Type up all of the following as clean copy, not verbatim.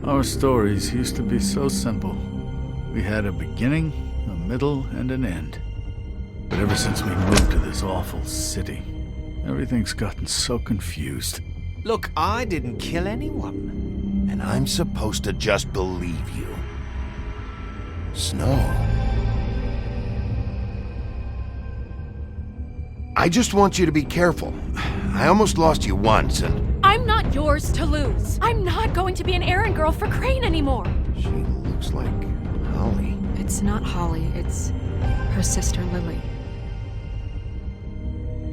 Our stories used to be so simple. We had a beginning, a middle, and an end. But ever since we moved to this awful city, everything's gotten so confused. Look, I didn't kill anyone. And I'm supposed to just believe you. Snow. I just want you to be careful. I almost lost you once, and... I'm not yours to lose. I'm not going to be an errand girl for Crane anymore. She looks like Holly. It's not Holly, it's her sister Lily.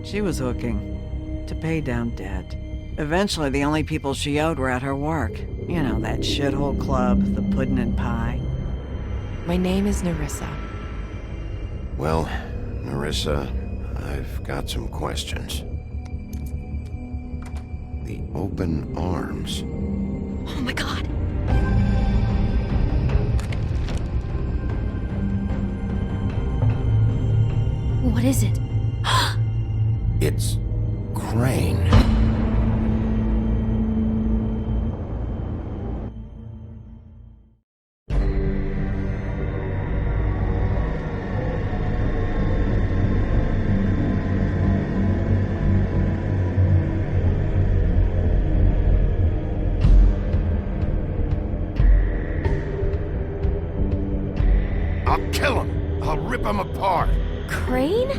She was hooking to pay down debt. Eventually, the only people she owed were at her work. You know, that shithole club, the Puddin' and Pie. My name is Nerissa. Well, Nerissa, I've got some questions. The open arms. Oh my god. What is it? It's Crane. I'll kill him. I'll rip him apart. Crane?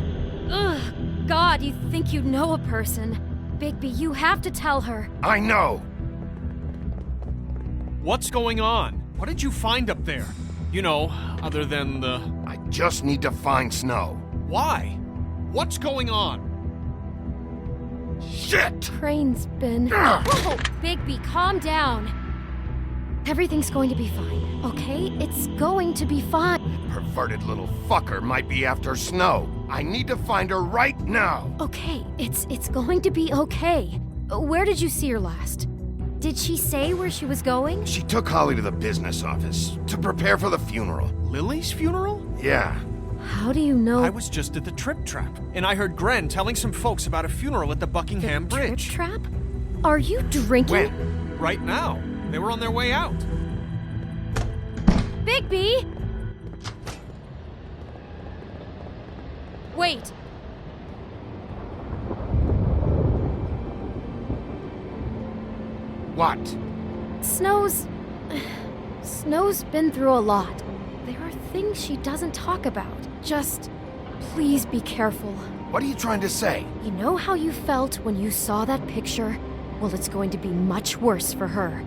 Ugh. God, you think you know a person. Bigby, you have to tell her. I know. What's going on? What did you find up there? You know, other than the... I just need to find Snow. Why? What's going on? Shit! Crane's been... Whoa, Bigby, calm down. Everything's going to be fine, okay? It's going to be fine. Perverted little fucker might be after Snow. I need to find her right now. Okay, it's going to be okay. Where did you see her last? Did she say where she was going? She took Holly to the business office to prepare for the funeral. Lily's funeral? Yeah. How do you know? I was just at the Trip Trap, and I heard Gren telling some folks about a funeral at the Buckingham the Bridge. Trip Trap? Are you drinking? When? Right now. They were on their way out. Bigby! Wait. What? Snow's been through a lot. There are things she doesn't talk about. Just, please be careful. What are you trying to say? You know how you felt when you saw that picture? Well, it's going to be much worse for her.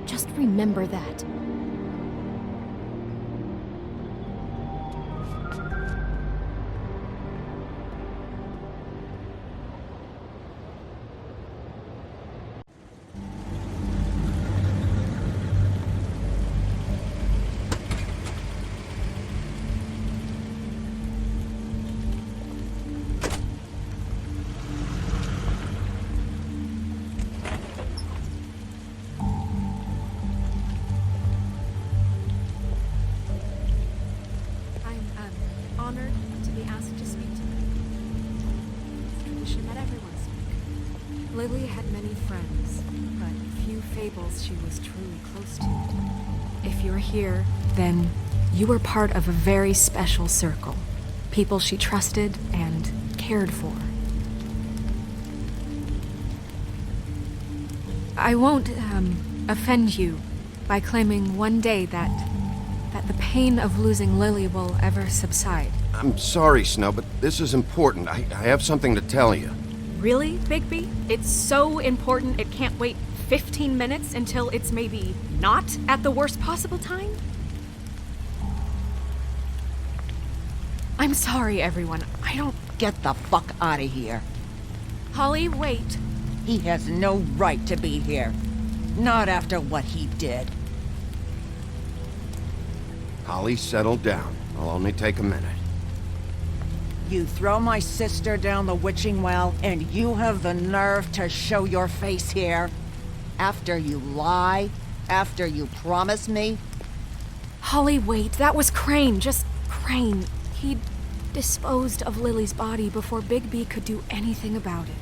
Just remember that. Honored to be asked to speak to me. It's tradition that everyone speak. Lily had many friends, but few fables she was truly close to. If you're here, then you were part of a very special circle. People she trusted and cared for. I won't, offend you by claiming one day that the pain of losing Lily will ever subside. I'm sorry, Snow, but this is important. I have something to tell you. Really, Bigby? It's so important it can't wait 15 minutes until it's maybe not at the worst possible time? I'm sorry, everyone. I don't... Get the fuck out of here. Holly, wait. He has no right to be here. Not after what he did. Holly, settle down. I'll only take a minute. You throw my sister down the witching well, and you have the nerve to show your face here? After you lie? After you promise me? Holly, wait. That was Crane. Just Crane. He disposed of Lily's body before Bigby could do anything about it.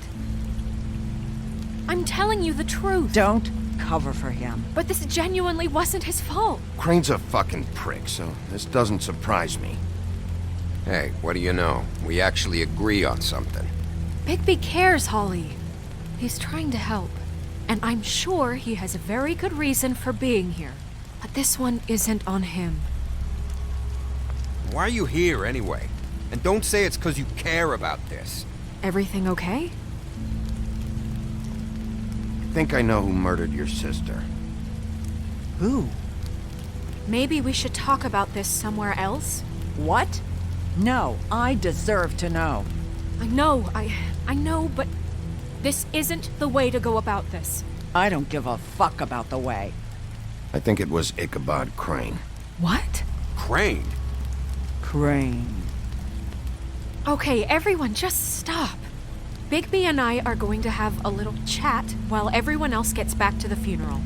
I'm telling you the truth. Don't cover for him. But this genuinely wasn't his fault. Crane's a fucking prick, so this doesn't surprise me. Hey, what do you know? We actually agree on something. Bigby cares, Holly. He's trying to help. And I'm sure he has a very good reason for being here. But this one isn't on him. Why are you here anyway? And don't say it's because you care about this. Everything okay? I think I know who murdered your sister. Who? Maybe we should talk about this somewhere else? What? No, I deserve to know. I know, but this isn't the way to go about this. I don't give a fuck about the way. I think it was Ichabod Crane. What? Crane? Crane. Okay, everyone, just stop. Bigby and I are going to have a little chat while everyone else gets back to the funeral.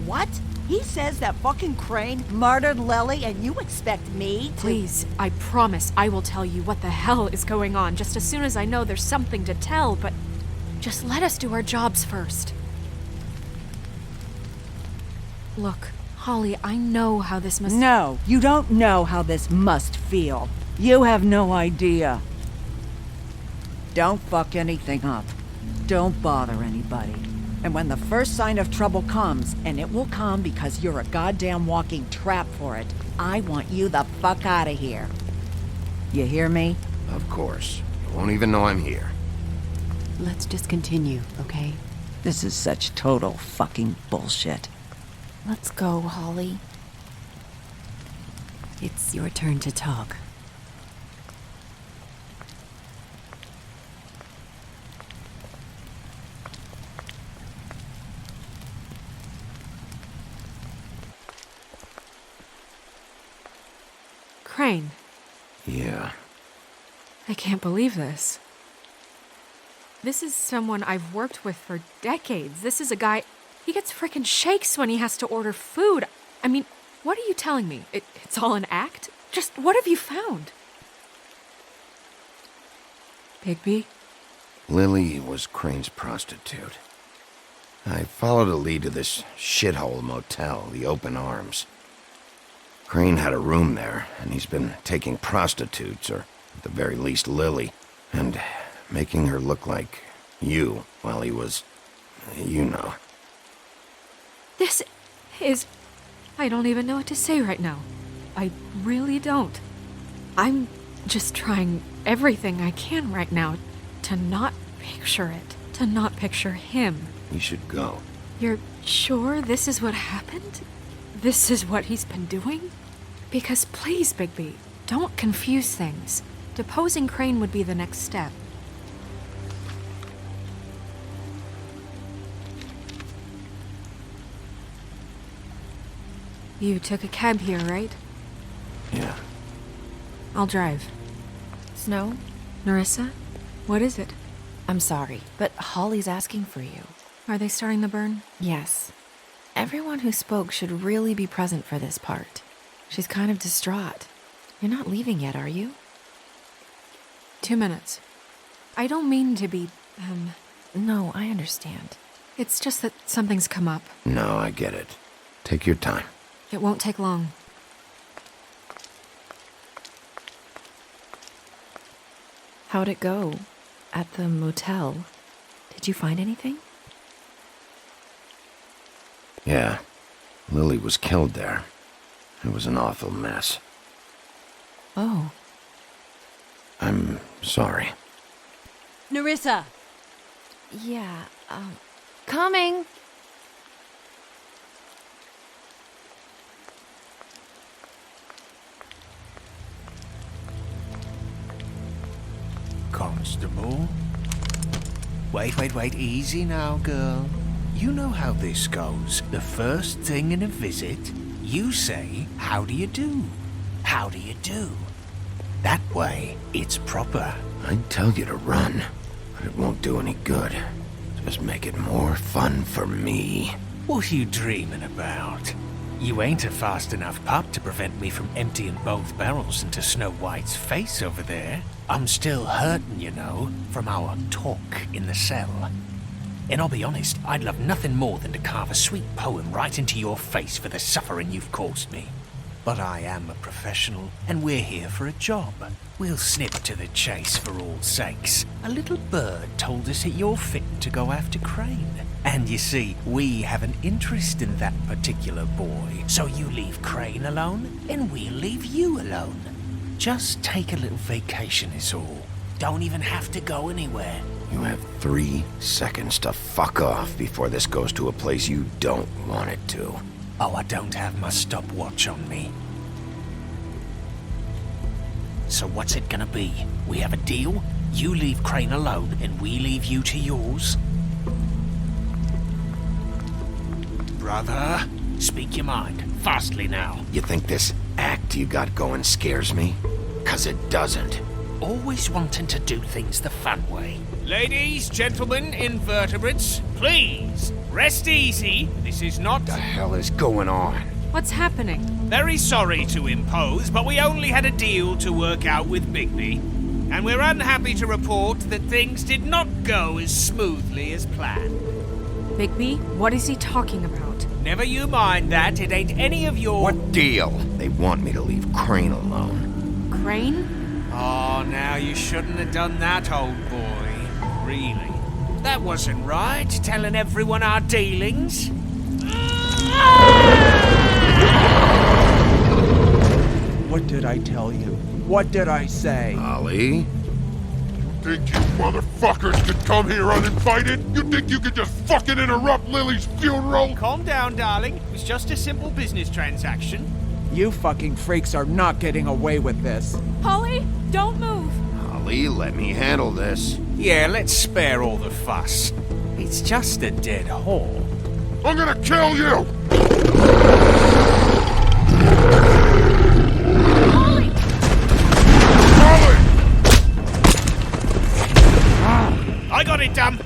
What? He says that fucking Crane murdered Lily and you expect me to— Please, I promise I will tell you what the hell is going on just as soon as I know there's something to tell, but just let us do our jobs first. Look, Holly, I know how this must— No, you don't know how this must feel. You have no idea. Don't fuck anything up. Don't bother anybody. And when the first sign of trouble comes, and it will come because you're a goddamn walking trap for it, I want you the fuck out of here. You hear me? Of course. You won't even know I'm here. Let's just continue, okay? This is such total fucking bullshit. Let's go, Holly. It's your turn to talk. Crane, Yeah. I can't believe this. This is someone I've worked with for decades. This is a guy, he gets frickin' shakes when he has to order food. I mean, what are you telling me? It's all an act? Just what have you found? Bigby? Lily was Crane's prostitute. I followed a lead to this shithole motel, the Open Arms. Crane had a room there, and he's been taking prostitutes, or at the very least Lily, and making her look like you while he was, you know. This is... I don't even know what to say right now. I really don't. I'm just trying everything I can right now to not picture it, to not picture him. You should go. You're sure this is what happened? This is what he's been doing? Because please, Bigby, don't confuse things. Deposing Crane would be the next step. You took a cab here, right? Yeah. I'll drive. Snow, Narissa, what is it? I'm sorry, but Holly's asking for you. Are they starting the burn? Yes. Everyone who spoke should really be present for this part. She's kind of distraught. You're not leaving yet, are you? 2 minutes. I don't mean to be, No, I understand. It's just that something's come up. No, I get it. Take your time. It won't take long. How'd it go? At the motel? Did you find anything? Yeah. Lily was killed there. It was an awful mess. Oh. I'm sorry. Narissa! Yeah, Coming! Constable? Wait, easy now, girl. You know how this goes. The first thing in a visit, you say, how do you do? How do you do? That way, it's proper. I'd tell you to run, but it won't do any good. Just make it more fun for me. What are you dreaming about? You ain't a fast enough pup to prevent me from emptying both barrels into Snow White's face over there. I'm still hurting, you know, from our talk in the cell. And I'll be honest, I'd love nothing more than to carve a sweet poem right into your face for the suffering you've caused me. But I am a professional, and we're here for a job. We'll snip to the chase for all sakes. A little bird told us that you're fit to go after Crane. And you see, we have an interest in that particular boy. So you leave Crane alone, and we'll leave you alone. Just take a little vacation is all. Don't even have to go anywhere. You have 3 seconds to fuck off before this goes to a place you don't want it to. Oh, I don't have my stopwatch on me. So what's it gonna be? We have a deal? You leave Crane alone, and we leave you to yours? Brother, speak your mind. Fastly now. You think this act you got going scares me? 'Cause it doesn't. Always wanting to do things the fun way. Ladies, gentlemen, invertebrates, please, rest easy. This is not... What the hell is going on? What's happening? Very sorry to impose, but we only had a deal to work out with Bigby. And we're unhappy to report that things did not go as smoothly as planned. Bigby, what is he talking about? Never you mind that, it ain't any of your... What deal? They want me to leave Crane alone. Crane? Oh, now you shouldn't have done that, old boy. Really? That wasn't right, telling everyone our dealings. What did I tell you? What did I say? Ollie? Think you motherfuckers could come here uninvited? You think you could just fucking interrupt Lily's funeral? Calm down, darling. It was just a simple business transaction. You fucking freaks are not getting away with this. Holly, don't move! Ollie, let me handle this. Yeah, let's spare all the fuss. It's just a dead hole. I'm gonna kill you! Holly! Ollie! I got it, damn!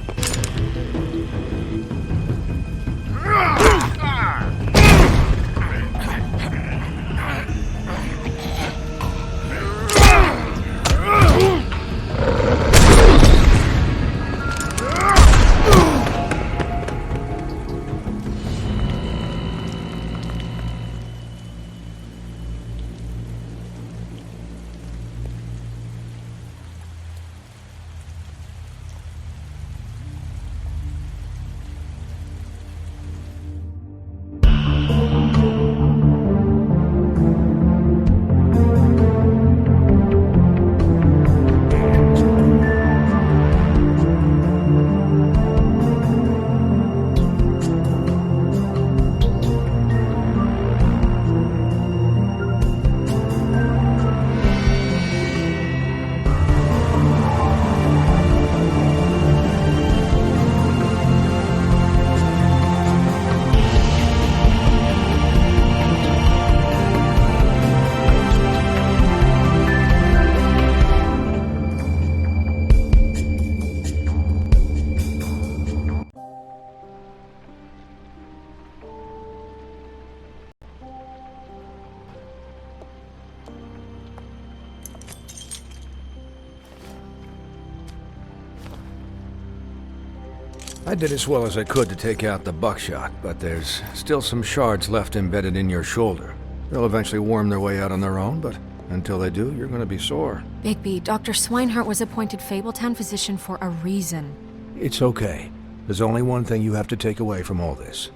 I did as well as I could to take out the buckshot, but there's still some shards left embedded in your shoulder. They'll eventually worm their way out on their own, but until they do, you're gonna be sore. Bigby, Dr. Swinehart was appointed Fabletown physician for a reason. It's okay. There's only one thing you have to take away from all this.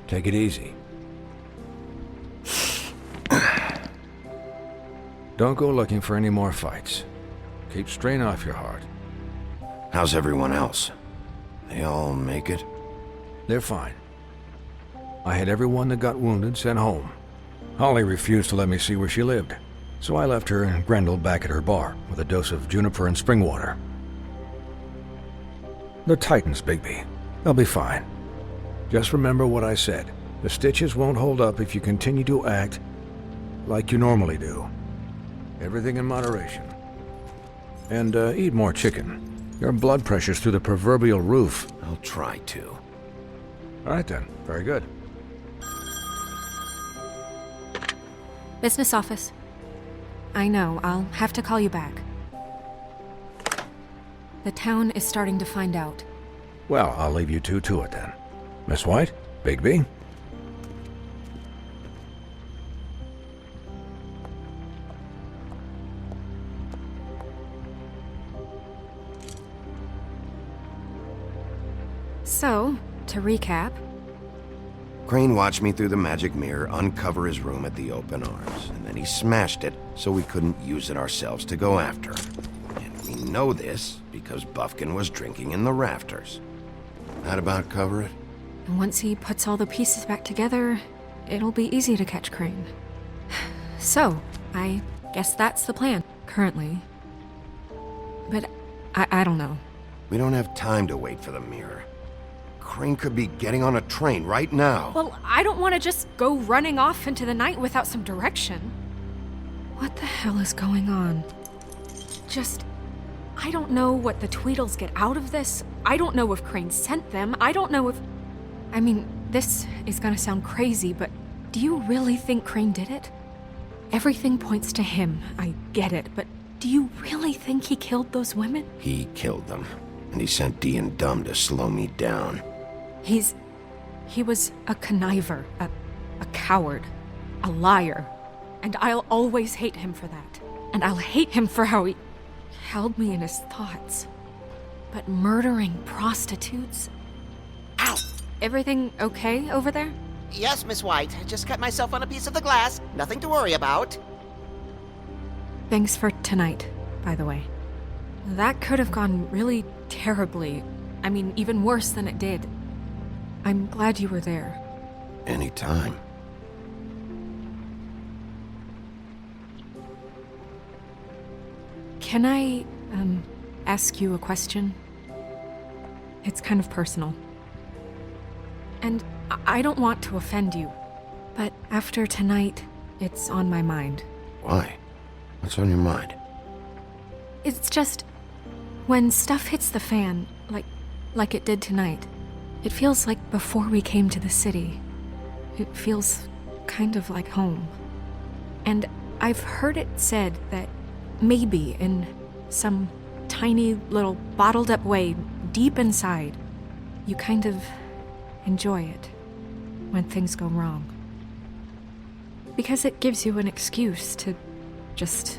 Take it easy. Don't go looking for any more fights. Keep strain off your heart. How's everyone else? They all make it? They're fine. I had everyone that got wounded sent home. Holly refused to let me see where she lived, so I left her and Grendel back at her bar with a dose of juniper and spring water. They're Titans, Bigby. They'll be fine. Just remember what I said. The stitches won't hold up if you continue to act like you normally do. Everything in moderation. And eat more chicken. Your blood pressure's through the proverbial roof. I'll try to. All right then. Very good. Business office. I know, I'll have to call you back. The town is starting to find out. Well, I'll leave you two to it then. Miss White? Bigby? So, to recap, Crane watched me through the magic mirror uncover his room at the open arms, and then he smashed it so we couldn't use it ourselves to go after him. And we know this because Buffkin was drinking in the rafters. That about cover it? and once he puts all the pieces back together, it'll be easy to catch Crane. So, I guess that's the plan, currently. But I don't know. We don't have time to wait for the mirror. Crane could be getting on a train right now. Well, I don't want to just go running off into the night without some direction. What the hell is going on? I don't know what the Tweedles get out of this. I don't know if Crane sent them. I don't know if... I mean, this is gonna sound crazy, but do you really think Crane did it? Everything points to him, I get it, but do you really think he killed those women? He killed them, and he sent Dee and Dumb to slow me down. He was a conniver, a coward, a liar, and I'll always hate him for that. And I'll hate him for how he held me in his thoughts. But murdering prostitutes? Ow! Everything okay over there? Yes, Miss White. I just cut myself on a piece of the glass. Nothing to worry about. Thanks for tonight, by the way. That could have gone really terribly. I mean, even worse than it did. I'm glad you were there. Anytime. Can I, ask you a question? It's kind of personal. And I don't want to offend you, but after tonight, it's on my mind. Why? What's on your mind? It's just, when stuff hits the fan, like it did tonight, it feels like before we came to the city. It feels kind of like home. And I've heard it said that maybe in some tiny little bottled up way deep inside, you kind of enjoy it when things go wrong. Because it gives you an excuse to just,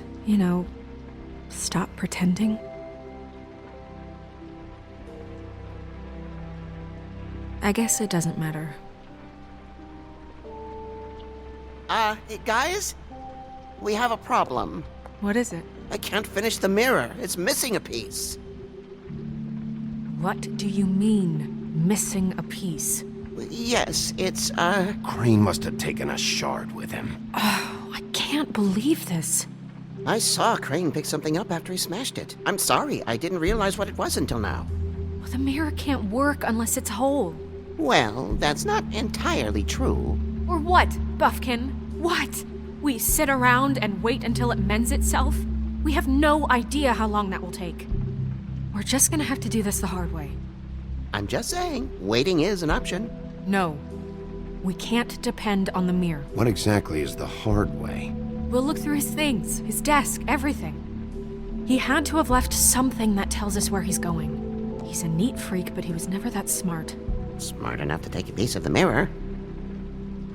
stop pretending. I guess it doesn't matter. Guys? We have a problem. What is it? I can't finish the mirror. It's missing a piece. What do you mean, missing a piece? Yes, it's, Crane must have taken a shard with him. Oh, I can't believe this. I saw Crane pick something up after he smashed it. I'm sorry, I didn't realize what it was until now. Well, the mirror can't work unless it's whole. Well, that's not entirely true. Or what, Buffkin? What? We sit around and wait until it mends itself? We have no idea how long that will take. We're just gonna have to do this the hard way. I'm just saying, waiting is an option. No. We can't depend on the mirror. What exactly is the hard way? We'll look through his things, his desk, everything. He had to have left something that tells us where he's going. He's a neat freak, but he was never that smart. Smart enough to take a piece of the mirror.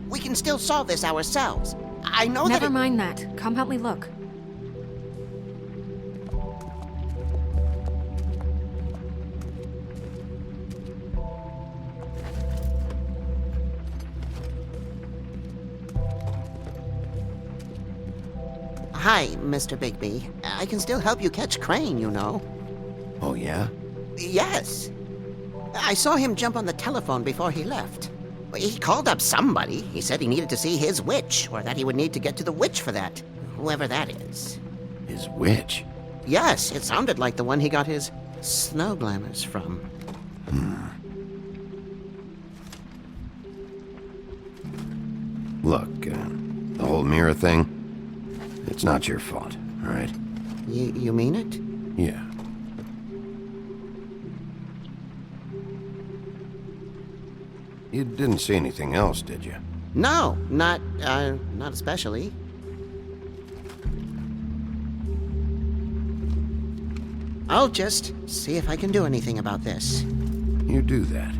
We can still solve this ourselves. I know Never mind that. Come help me look. Hi, Mr. Bigby. I can still help you catch Crane, you know. Oh, yeah? Yes. I saw him jump on the telephone before he left. He called up somebody. He said he needed to see his witch, or that he would need to get to the witch for that. Whoever that is. His witch? Yes, it sounded like the one he got his snow glamours from. Look, the whole mirror thing, it's not your fault, all right? You mean it? Yeah. You didn't see anything else, did you? No, not especially. I'll just see if I can do anything about this. you do that?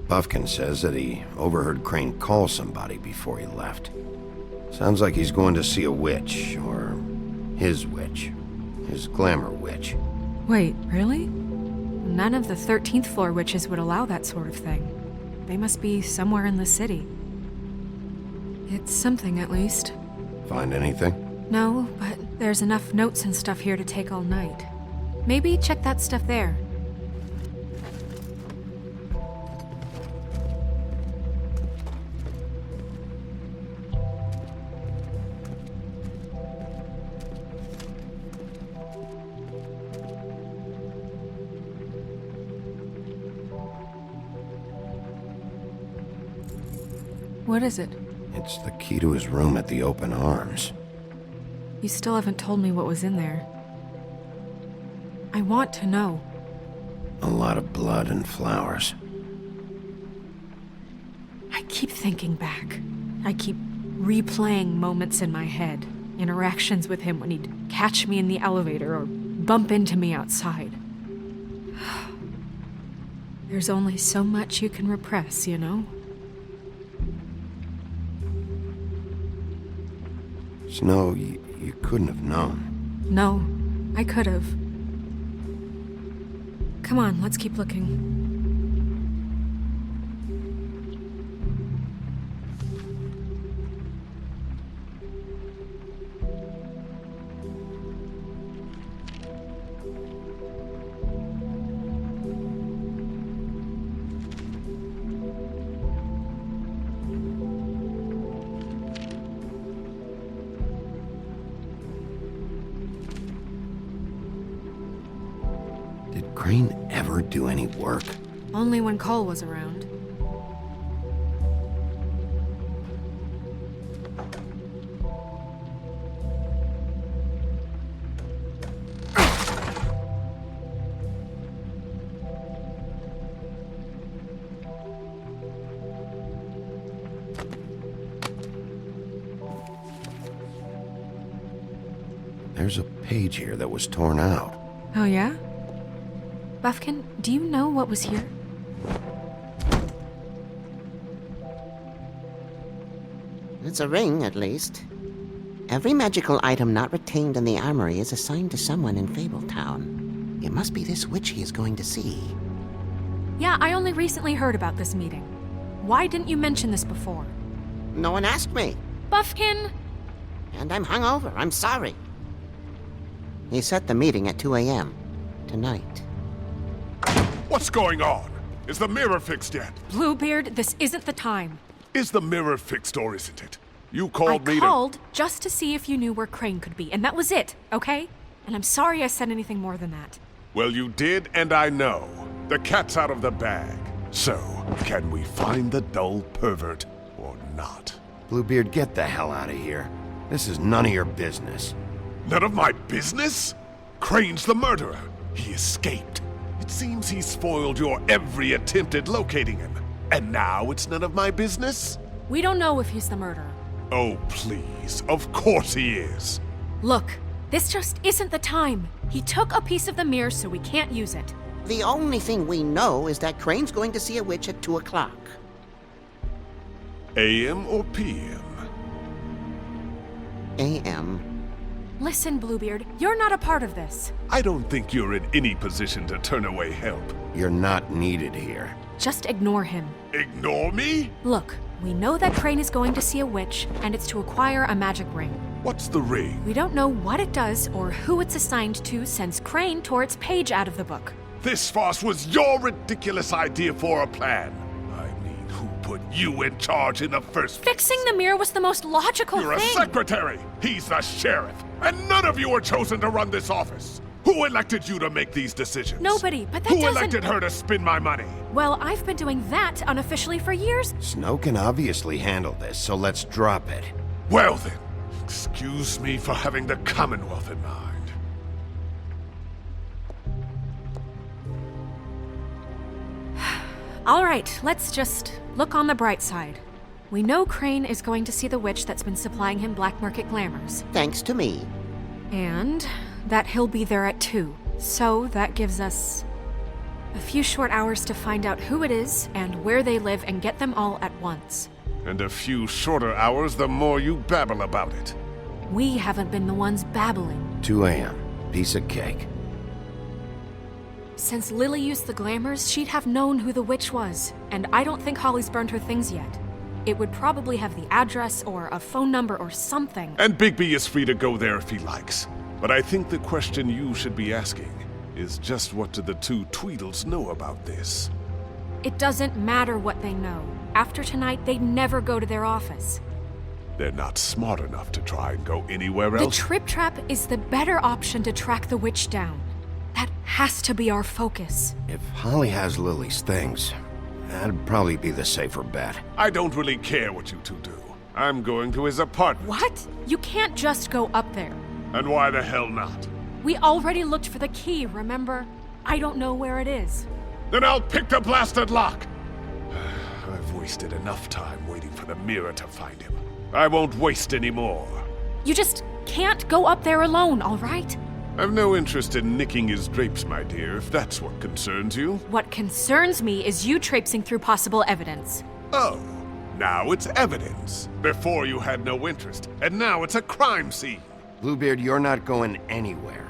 Buffkin says that he overheard Crane call somebody before he left. Sounds like he's going to see a witch, or his witch. His glamour witch. Wait, really? None of the 13th floor witches would allow that sort of thing. They must be somewhere in the city. It's something, at least. Find anything? No, but there's enough notes and stuff here to take all night. Maybe check that stuff there. What is it? It's the key to his room at the Open Arms. You still haven't told me what was in there. I want to know. A lot of blood and flowers. I keep thinking back. I keep replaying moments in my head. Interactions with him when he'd catch me in the elevator or bump into me outside. There's only so much you can repress, you know? Snow, you couldn't have known. No, I could have. Come on, let's keep looking. Did Crane ever do any work? Only when Cole was around. There's a page here that was torn out. Oh, yeah? Buffkin, do you know what was here? It's a ring, at least. Every magical item not retained in the armory is assigned to someone in Fabletown. It must be this witch he is going to see. Yeah, I only recently heard about this meeting. Why didn't you mention this before? No one asked me. Buffkin! And I'm hungover. I'm sorry. He set the meeting at 2 a.m. tonight. What's going on? Is the mirror fixed yet? Bluebeard, this isn't the time. Is the mirror fixed or isn't it? You called me I called just to see if you knew where Crane could be, and that was it, okay? And I'm sorry I said anything more than that. Well, you did, and I know. The cat's out of the bag. So, can we find the dull pervert or not? Bluebeard, get the hell out of here. This is none of your business. None of my business? Crane's the murderer. He escaped. It seems he spoiled your every attempt at locating him. And now it's none of my business? We don't know if he's the murderer. Oh, please. Of course he is. Look, this just isn't the time. He took a piece of the mirror, so we can't use it. The only thing we know is that Crane's going to see a witch at 2 o'clock. AM or PM? AM. Listen, Bluebeard, you're not a part of this. I don't think you're in any position to turn away help. You're not needed here. Just ignore him. Ignore me? Look, we know that Crane is going to see a witch, and it's to acquire a magic ring. What's the ring? We don't know what it does or who it's assigned to since Crane tore its page out of the book. This farce was your ridiculous idea for a plan. I mean, who put you in charge in the first place? Fixing the mirror was the most logical You're thing. a secretary. He's the sheriff. And none of you were chosen to run this office. Who elected you to make these decisions? Nobody, but that Who doesn't... elected her to spend my money? Well, I've been doing that unofficially for years. Snow can obviously handle this, so let's drop it. Well then, excuse me for having the Commonwealth in mind. All right, let's just look on the bright side. We know Crane is going to see the witch that's been supplying him black market glamours. Thanks to me. And that he'll be there at 2. So that gives us a few short hours to find out who it is and where they live and get them all at once. And a few shorter hours the more you babble about it. We haven't been the ones babbling. 2 a.m. Piece of cake. Since Lily used the glamours, she'd have known who the witch was. And I don't think Holly's burned her things yet. It would probably have the address or a phone number or something. And Bigby is free to go there if he likes. But I think the question you should be asking is just what do the 2 Tweedles know about this? It doesn't matter what they know. After tonight, they'd never go to their office. They're not smart enough to try and go anywhere else. The Trip Trap is the better option to track the witch down. That has to be our focus. If Holly has Lily's things, that'd probably be the safer bet. I don't really care what you 2 do. I'm going to his apartment. What? You can't just go up there. And why the hell not? We already looked for the key, remember? I don't know where it is. Then I'll pick the blasted lock! I've wasted enough time waiting for the mirror to find him. I won't waste any more. You just can't go up there alone, all right? I've no interest in nicking his drapes, my dear, if that's what concerns you. What concerns me is you traipsing through possible evidence. Oh, now it's evidence. Before you had no interest, and now it's a crime scene. Bluebeard, you're not going anywhere.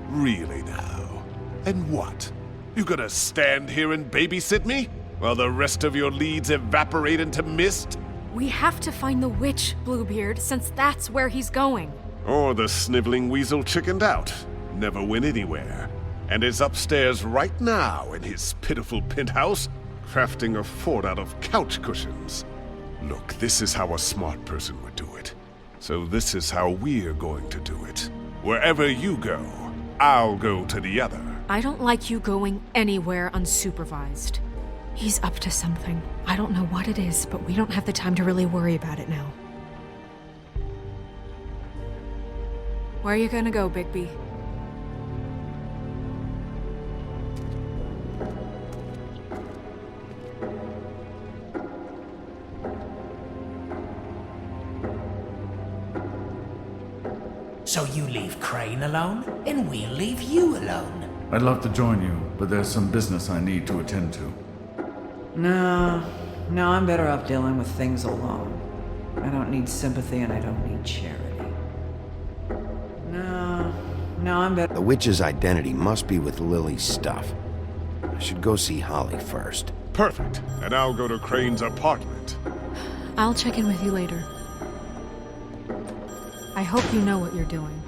Really now? And what? You gonna stand here and babysit me? While the rest of your leads evaporate into mist? We have to find the witch, Bluebeard, since that's where he's going. Or the sniveling weasel chickened out, never went anywhere, and is upstairs right now in his pitiful penthouse, crafting a fort out of couch cushions. Look, this is how a smart person would do it. So this is how we're going to do it. Wherever you go, I'll go to the other. I don't like you going anywhere unsupervised. He's up to something. I don't know what it is, but we don't have the time to really worry about it now. Where are you gonna go, Bigby? So you leave Crane alone, and we'll leave you alone. I'd love to join you, but there's some business I need to attend to. No, I'm better off dealing with things alone. I don't need sympathy and I don't need charity. No, I'm better. The witch's identity must be with Lily's stuff. I should go see Holly first. Perfect. And I'll go to Crane's apartment. I'll check in with you later. I hope you know what you're doing.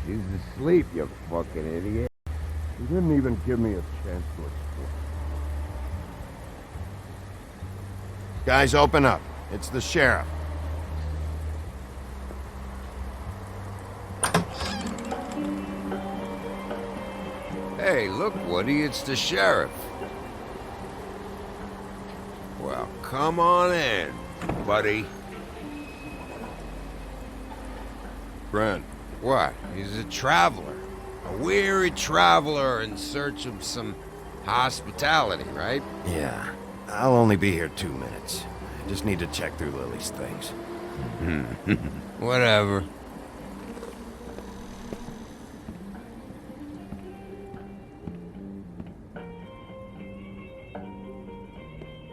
She's asleep, you fucking idiot. You didn't even give me a chance to explain. Guys, open up. It's the sheriff. Hey, look, Woody, it's the sheriff. Well, come on in, buddy. Brent. What? He's a traveler. A weary traveler in search of some hospitality, right? Yeah. I'll only be here 2 minutes. I just need to check through Lily's things. Whatever.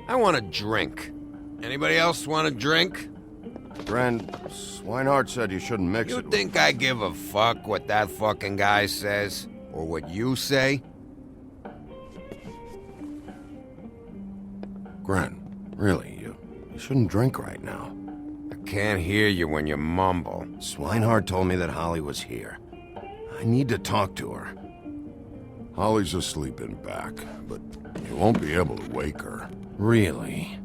I want a drink. Anybody else want a drink? Brent, Swinehart said you shouldn't mix it. You think I give a fuck what that fucking guy says? Or what you say? Gren, really, you shouldn't drink right now. I can't hear you when you mumble. Swinehart told me that Holly was here. I need to talk to her. Holly's asleep in back, but you won't be able to wake her. Really?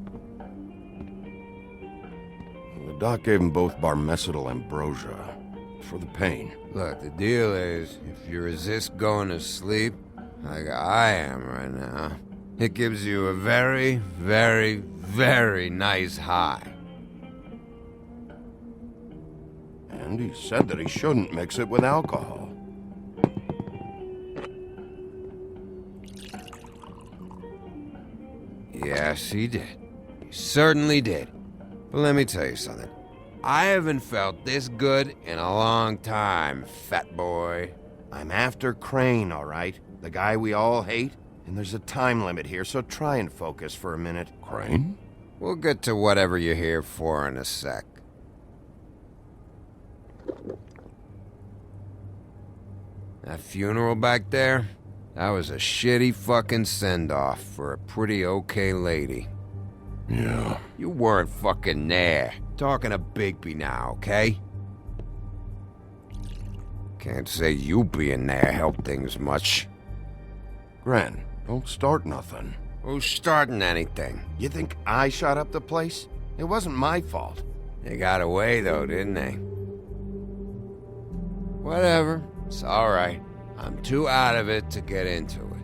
The doc gave them both Barmecidal ambrosia for the pain. Look, the deal is, if you resist going to sleep, like I am right now, It gives you a very, very, very nice high. And he said that he shouldn't mix it with alcohol. Yes, he did. He certainly did. But let me tell you something. I haven't felt this good in a long time, fat boy. I'm after Crane, all right? The guy we all hate? And there's a time limit here, so try and focus for a minute. Crane? We'll get to whatever you're here for in a sec. That funeral back there? That was a shitty fucking send-off for a pretty okay lady. Yeah. You weren't fucking there. Talking to Bigby now, okay? Can't say you being there helped things much. Gren, don't start nothing. Who's starting anything? You think I shot up the place? It wasn't my fault. They got away, though, didn't they? Whatever. It's alright. I'm too out of it to get into it.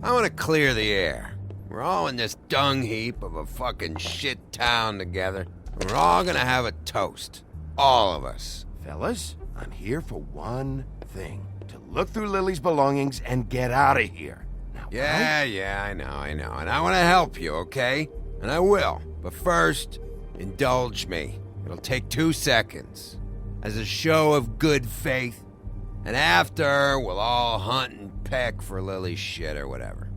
I want to clear the air. We're all in this dung heap of a fucking shit town together. We're all gonna have a toast. All of us. Fellas, I'm here for one thing. To look through Lily's belongings and get out of here. Now, Yeah, I know. And I want to help you, okay? And I will. But first, indulge me. It'll take 2 seconds. As a show of good faith. And after, we'll all hunt and peck for Lily's shit or whatever.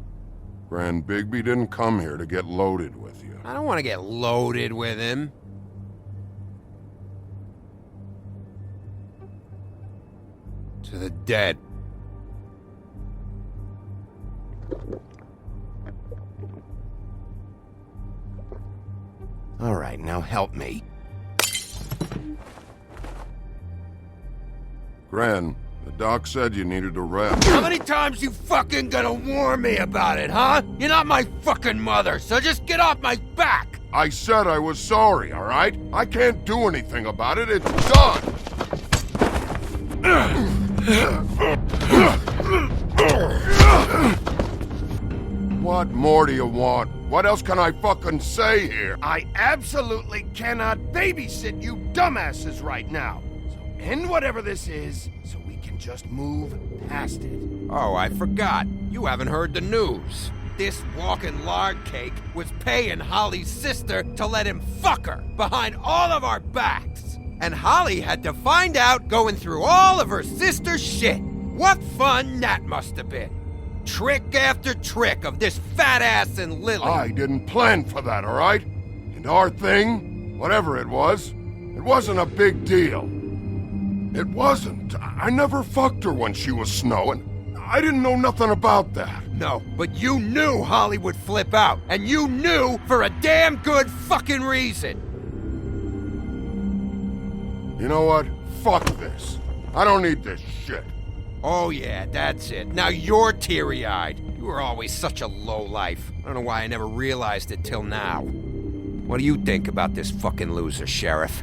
Grand Bigby didn't come here to get loaded with you. I don't want to get loaded with him. To the dead. All right, now help me. Gran, the doc said you needed a rest. How many times you fucking gonna warn me about it, huh? You're not my fucking mother, so just get off my back! I said I was sorry, all right? I can't do anything about it. It's done! What more do you want? What else can I fucking say here? I absolutely cannot babysit you dumbasses right now. So end whatever this is, so we can just move past it. Oh, I forgot. You haven't heard the news. This walking lard cake was paying Holly's sister to let him fuck her behind all of our backs. And Holly had to find out going through all of her sister's shit. What fun that must have been. Trick after trick of this fat ass and Lily. I didn't plan for that, all right? And our thing, whatever it wasn't a big deal. It wasn't. I never fucked her when she was snowing. I didn't know nothing about that. No, but you knew Holly would flip out. And you knew for a damn good fucking reason. You know what? Fuck this. I don't need this shit. Oh yeah, that's it. Now you're teary-eyed. You were always such a lowlife. I don't know why I never realized it till now. What do you think about this fucking loser, Sheriff?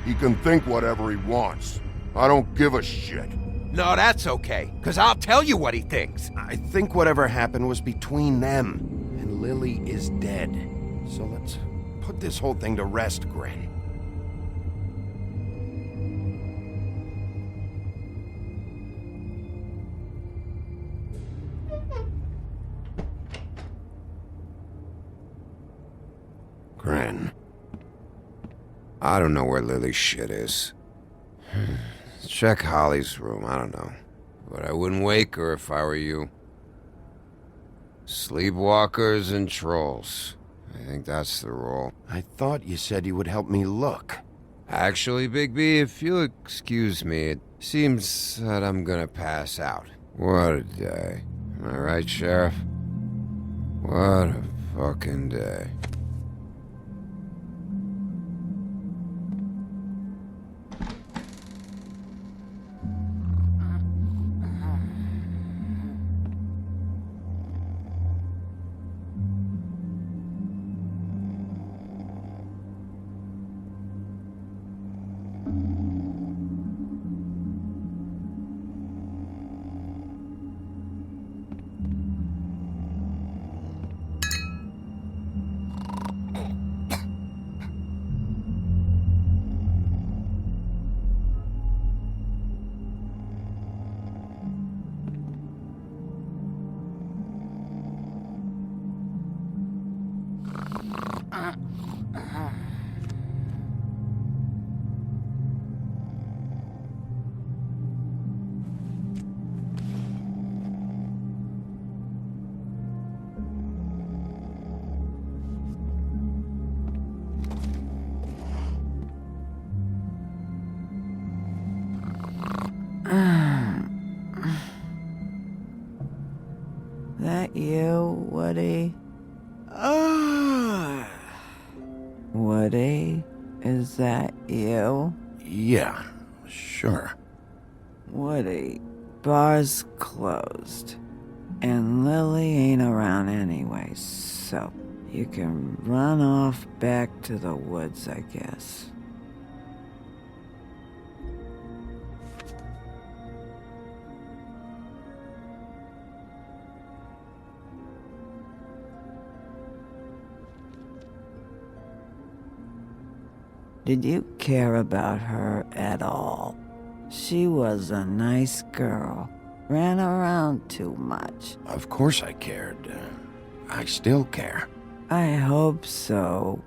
He can think whatever he wants. I don't give a shit. No, that's okay, because I'll tell you what he thinks. I think whatever happened was between them, and Lily is dead. So let's put this whole thing to rest, Gren. Gren. I don't know where Lily's shit is. Check Holly's room, I don't know. But I wouldn't wake her if I were you. Sleepwalkers and trolls. I think that's the rule. I thought you said you would help me look. Actually, Bigby, if you'll excuse me, it seems that I'm gonna pass out. What a day. Am I right, Sheriff? What a fucking day. you, Woody? Woody, is that you? Yeah, sure. Woody, bar's closed. And Lily ain't around anyway, so you can run off back to the woods, I guess. Did you care about her at all? She was a nice girl. Ran around too much. Of course I cared. I still care. I hope so.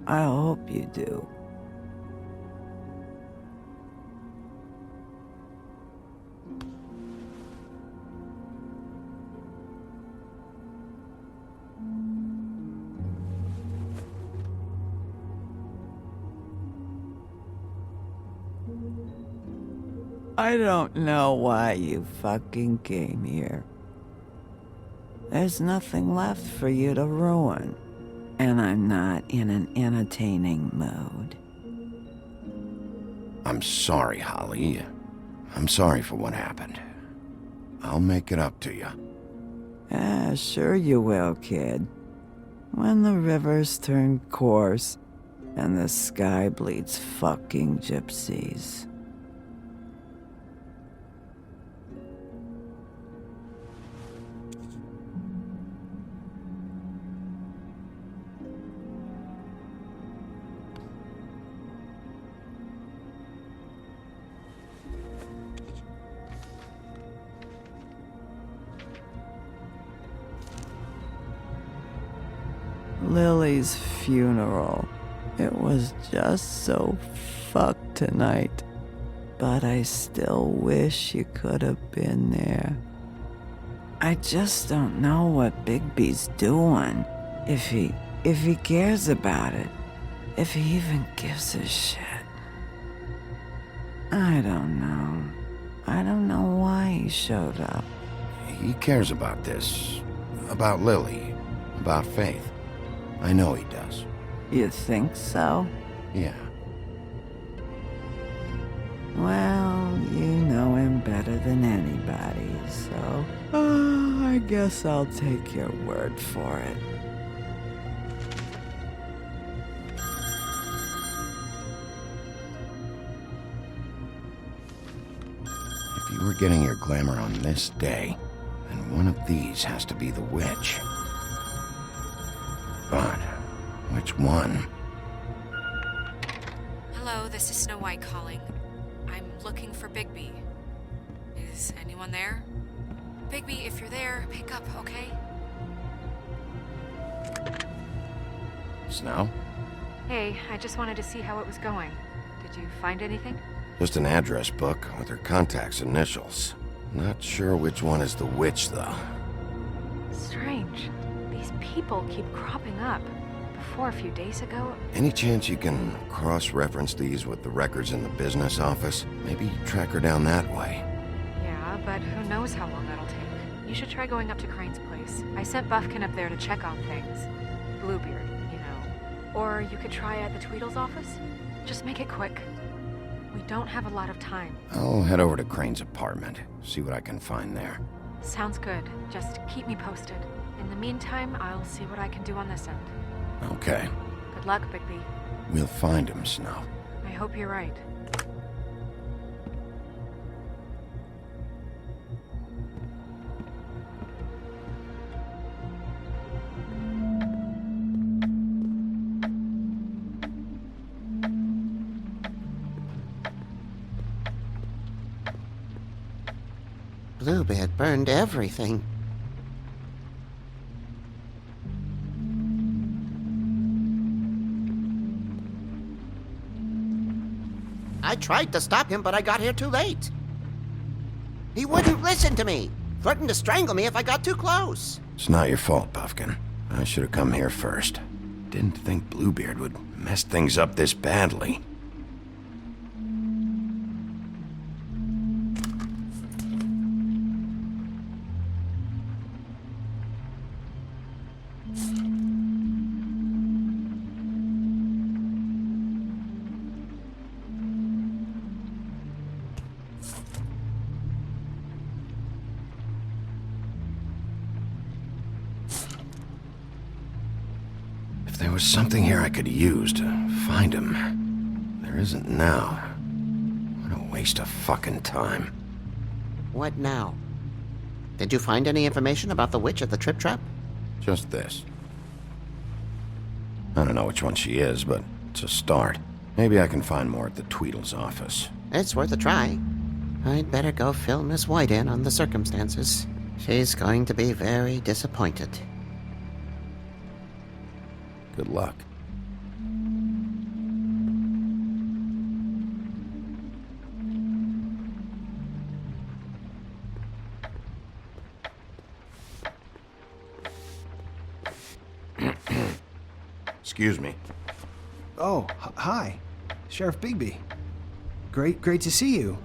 I hope you do. I don't know why you fucking came here. There's nothing left for you to ruin, and I'm not in an entertaining mood. I'm sorry, Holly. I'm sorry for what happened. I'll make it up to you. Sure you will, kid. When the rivers turn coarse and the sky bleeds fucking gypsies. Lily's funeral. It was just so fucked tonight. But I still wish you could have been there. I just don't know what Bigby's doing. If he cares about it. If he even gives a shit. I don't know. I don't know why he showed up. He cares about this. About Lily. About Faith. I know he does. You think so? Yeah. Well, you know him better than anybody, so... I guess I'll take your word for it. If you were getting your glamour on this day, then one of these has to be the witch. But which one? Hello, this is Snow White calling. I'm looking for Bigby. Is anyone there? Bigby, if you're there, pick up, okay? Snow? Hey, I just wanted to see how it was going. Did you find anything? Just an address book with her contact's initials. Not sure which one is the witch, though. Strange. These people keep cropping up. Before, a few days ago... Any chance you can cross-reference these with the records in the business office? Maybe track her down that way. Yeah, but who knows how long that'll take. You should try going up to Crane's place. I sent Buffkin up there to check on things. Bluebeard, you know. Or you could try at the Tweedle's office. Just make it quick. We don't have a lot of time. I'll head over to Crane's apartment, see what I can find there. Sounds good. Just keep me posted. In the meantime, I'll see what I can do on this end. Okay. Good luck, Bigby. We'll find him, Snow. I hope you're right. Bluebeard burned everything. I tried to stop him, but I got here too late. He wouldn't listen to me. Threatened to strangle me if I got too close. It's not your fault, Buffkin. I should have come here first. Didn't think Bluebeard would mess things up this badly. There was something here I could use to find him. There isn't now. What a waste of fucking time. What now? Did you find any information about the witch at the Trip Trap? Just this. I don't know which one she is, but it's a start. Maybe I can find more at the Tweedle's office. It's worth a try. I'd better go fill Miss White in on the circumstances. She's going to be very disappointed. Good luck. Excuse me. Oh, hi. Sheriff Bigby. Great to see you.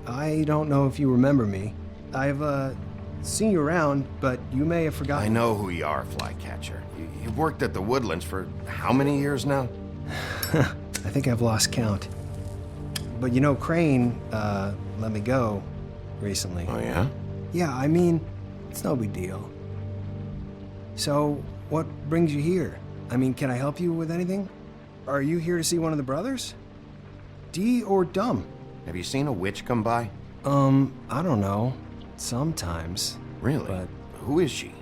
I don't know if you remember me. I've, seen you around, but you may have forgotten. I know who you are, Flycatcher. You've worked at the Woodlands for how many years now? I think I've lost count. But you know, Crane, let me go recently. Oh, yeah? Yeah, I mean, it's no big deal. So, what brings you here? I mean, can I help you with anything? Are you here to see one of the brothers? D or Dumb? Have you seen a witch come by? I don't know. Sometimes. Really? But who is she?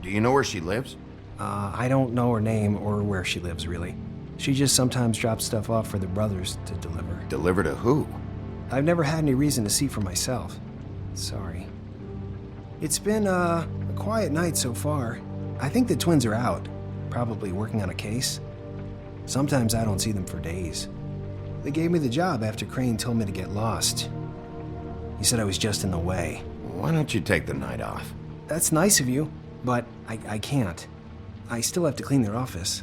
Do you know where she lives? I don't know her name or where she lives, really. She just sometimes drops stuff off for the brothers to deliver. Deliver to who? I've never had any reason to see for myself. Sorry. It's been, a quiet night so far. I think the twins are out, probably working on a case. Sometimes I don't see them for days. They gave me the job after Crane told me to get lost. He said I was just in the way. Why don't you take the night off? That's nice of you, but I can't. I still have to clean their office.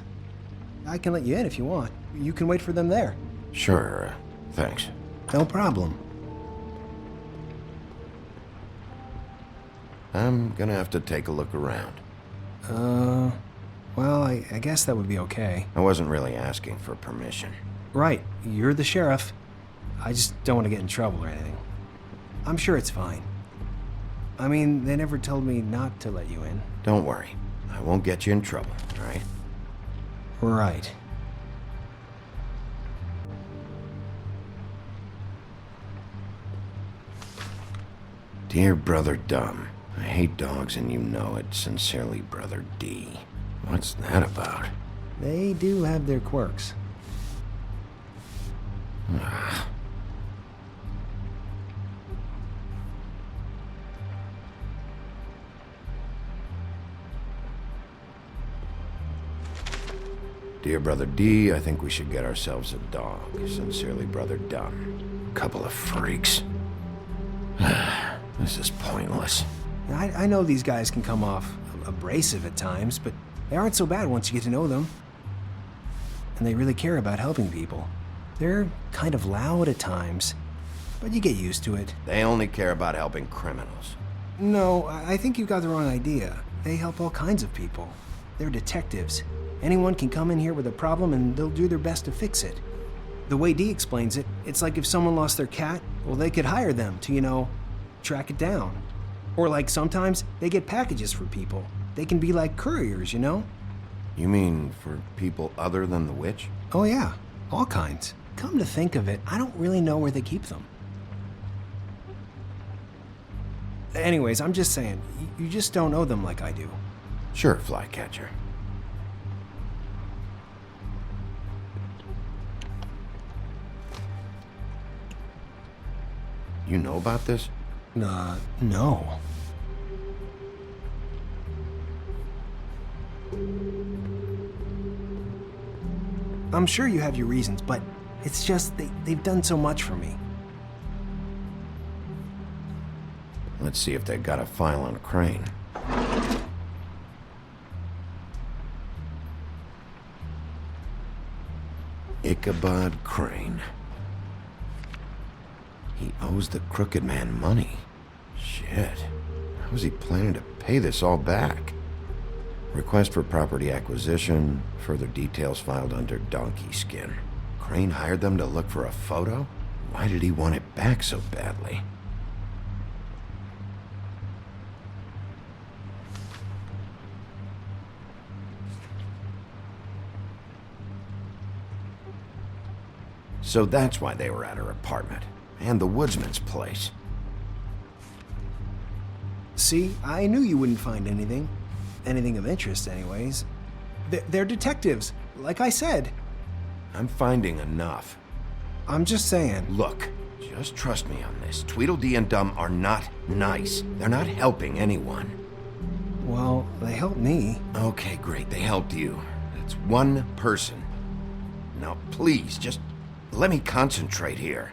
I can let you in if you want. You can wait for them there. Sure, thanks. No problem. I'm gonna have to take a look around. Well, I guess that would be okay. I wasn't really asking for permission. Right, you're the sheriff. I just don't want to get in trouble or anything. I'm sure it's fine. I mean, they never told me not to let you in. Don't worry. I won't get you in trouble, all right? Right. Dear Brother Dumb, I hate dogs and you know it. Sincerely, Brother D. What's that about? They do have their quirks. Ah. Dear Brother D, I think we should get ourselves a dog. Sincerely, Brother Dumb. Couple of freaks. This is pointless. I know these guys can come off abrasive at times, but they aren't so bad once you get to know them. And they really care about helping people. They're kind of loud at times, but you get used to it. They only care about helping criminals. No, I think you got the wrong idea. They help all kinds of people. They're detectives. Anyone can come in here with a problem and they'll do their best to fix it. The way Dee explains it, it's like if someone lost their cat, well, they could hire them to, track it down. Or like sometimes they get packages for people. They can be like couriers, You mean for people other than the witch? Oh yeah, all kinds. Come to think of it, I don't really know where they keep them. Anyways, I'm just saying, you just don't know them like I do. Sure, Flycatcher. You know about this? No. I'm sure you have your reasons, but it's just they've done so much for me. Let's see if they've got a file on Crane. Ichabod Crane. He owes the crooked man money. Shit. How was he planning to pay this all back? Request for property acquisition. Further details filed under donkey skin. Crane hired them to look for a photo? Why did he want it back so badly? So that's why they were at her apartment. And the woodsman's place. See, I knew you wouldn't find anything. Anything of interest, anyways. They're detectives, like I said. I'm finding enough. I'm just saying. Look, just trust me on this. Tweedledee and Dum are not nice. They're not helping anyone. Well, they helped me. Okay, great. They helped you. That's one person. Now, please, just let me concentrate here.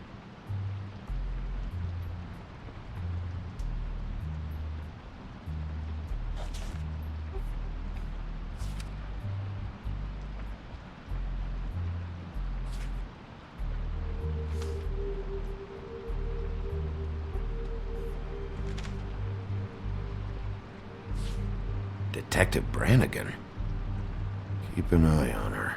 Detective Brannigan. Keep an eye on her.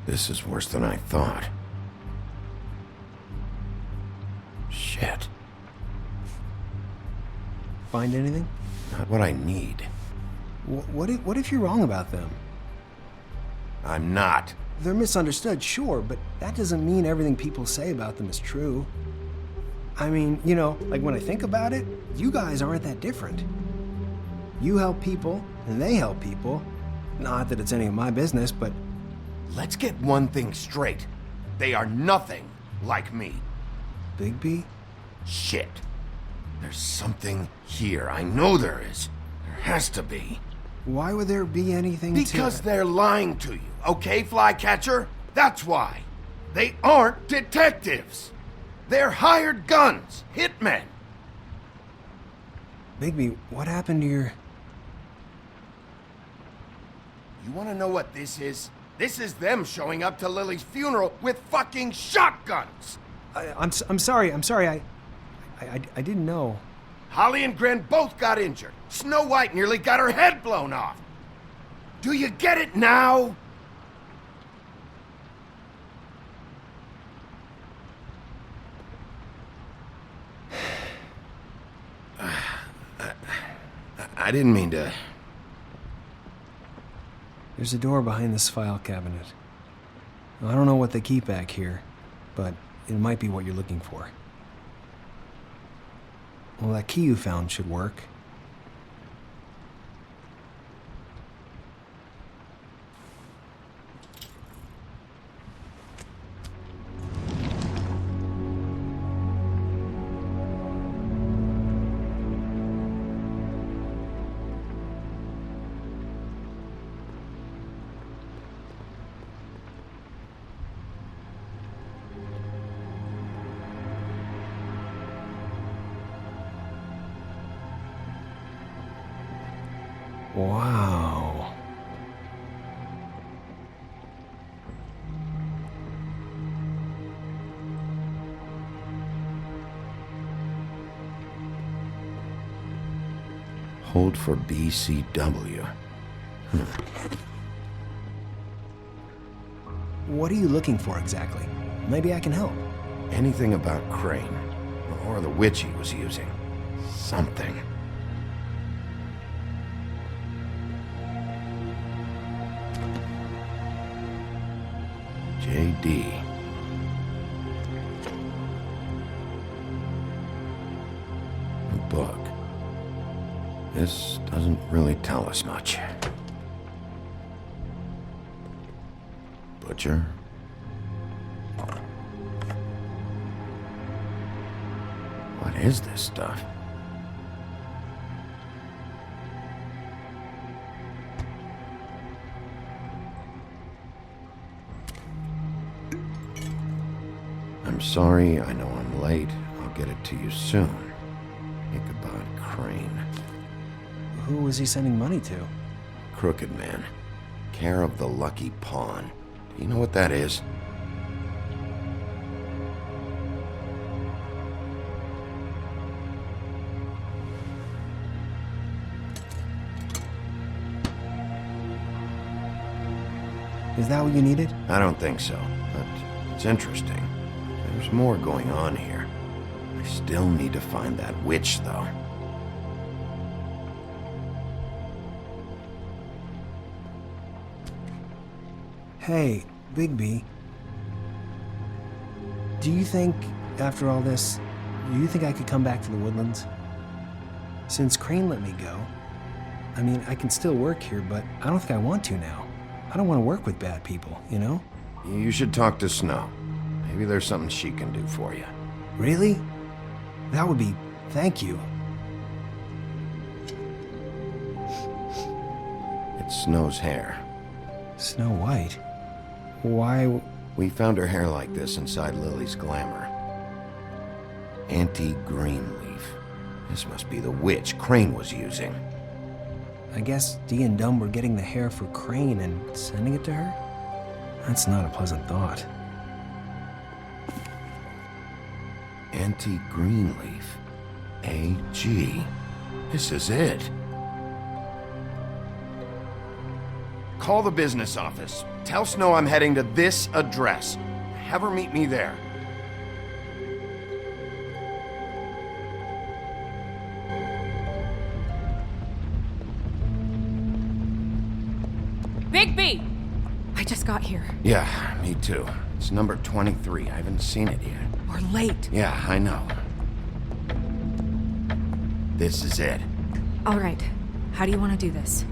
This is worse than I thought. Shit. Find anything? Not what I need. What if you're wrong about them? I'm not. They're misunderstood, sure, but that doesn't mean everything people say about them is true. I mean, you know, like when I think about it, you guys aren't that different. You help people, and they help people. Not that it's any of my business, but... Let's get one thing straight. They are nothing like me. Bigby? Shit. There's something here. I know there is. There has to be. Why would there be anything Because they're lying to you, okay, Flycatcher? That's why. They aren't detectives. They're hired guns, hitmen. Bigby, what happened to your... You want to know what this is? This is them showing up to Lily's funeral with fucking shotguns. I'm sorry. I didn't know. Holly and Gren both got injured. Snow White nearly got her head blown off. Do you get it now? I didn't mean to... There's a door behind this file cabinet. I don't know what they keep back here, but it might be what you're looking for. Well, that key you found should work. Wow. Hold for BCW. What are you looking for exactly? Maybe I can help. Anything about Crane, or the witch he was using. Something. JD. A book. This doesn't really tell us much. Butcher. What is this stuff? I'm sorry, I know I'm late. I'll get it to you soon. Ichabod Crane. Who was he sending money to? Crooked Man. Care of the Lucky Pawn. Do you know what that is? Is that what you needed? I don't think so, but it's interesting. There's more going on here. I Still need to find that witch, though. Hey, Bigby. Do you think, after all this, do you think I could come back to the Woodlands? Since Crane let me go, I mean, I can still work here, but I don't think I want to now. I don't want to work with bad people, you know? You should talk to Snow. Maybe there's something she can do for you. Really? That would be... thank you. It's Snow's hair. Snow White? Why... We found her hair like this inside Lily's glamour. Anti-Greenleaf. This must be the witch Crane was using. I guess Dee and Dumb were getting the hair for Crane and sending it to her? That's not a pleasant thought. Anti-Greenleaf. AG. This is it. Call the business office. Tell Snow I'm heading to this address. Have her meet me there. Bigby! I just got here. Yeah, me too. It's number 23. I haven't seen it yet. We're late. Yeah, I know. This is it. All right. How do you want to do this?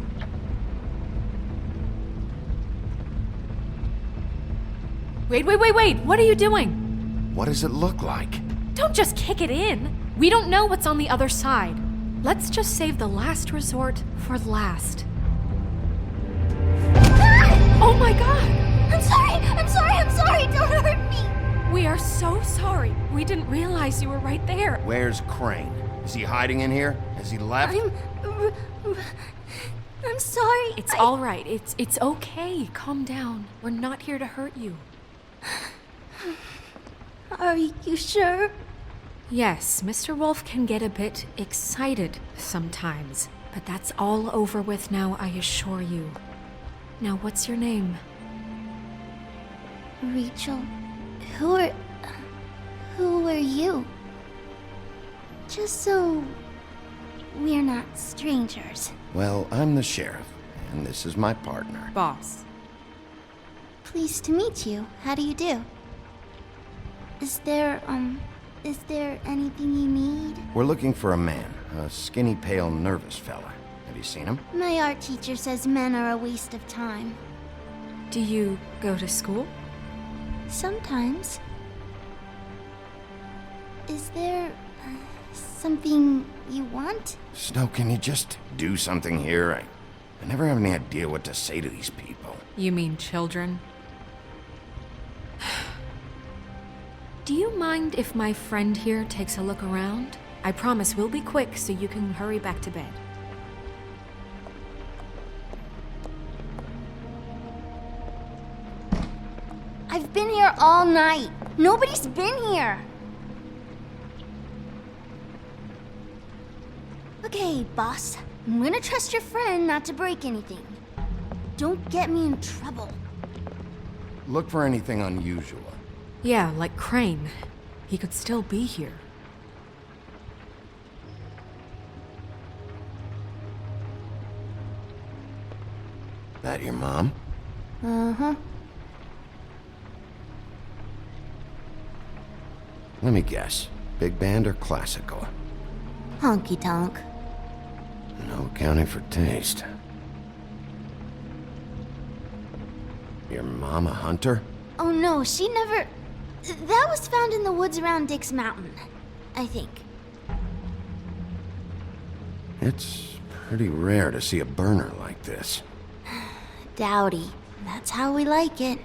Wait. What are you doing? What does it look like? Don't just kick it in. We don't know what's on the other side. Let's just save the last resort for last. Oh my god! I'm sorry! Don't hurt me! We are so sorry. We didn't realize you were right there. Where's Crane? Is he hiding in here? Has he left? I'm sorry. It's all right. It's okay. Calm down. We're not here to hurt you. Are you sure? Yes, Mr. Wolf can get a bit excited sometimes, but that's all over with now, I assure you. Now, what's your name? Rachel, who are you? Just so we're not strangers. Well, I'm the sheriff, and this is my partner. Boss. Pleased to meet you. How do you do? Is there anything you need? We're looking for a man, a skinny, pale, nervous fella. Have you seen him? My art teacher says men are a waste of time. Do you go to school? Sometimes. Is there something you want? Snow, can you just do something here? I never have any idea what to say to these people. You mean children? Do you mind if my friend here takes a look around? I promise we'll be quick so you can hurry back to bed. I've been here all night. Nobody's been here. Okay, boss. I'm gonna trust your friend not to break anything. Don't get me in trouble. Look for anything unusual. Yeah, like Crane. He could still be here. That your mom? Uh-huh. Let me guess. Big band or classical? Honky tonk. No accounting for taste. Your mom a hunter? Oh no, she never... That was found in the woods around Dick's Mountain, I think. It's pretty rare to see a burner like this. Dowdy. That's how we like it.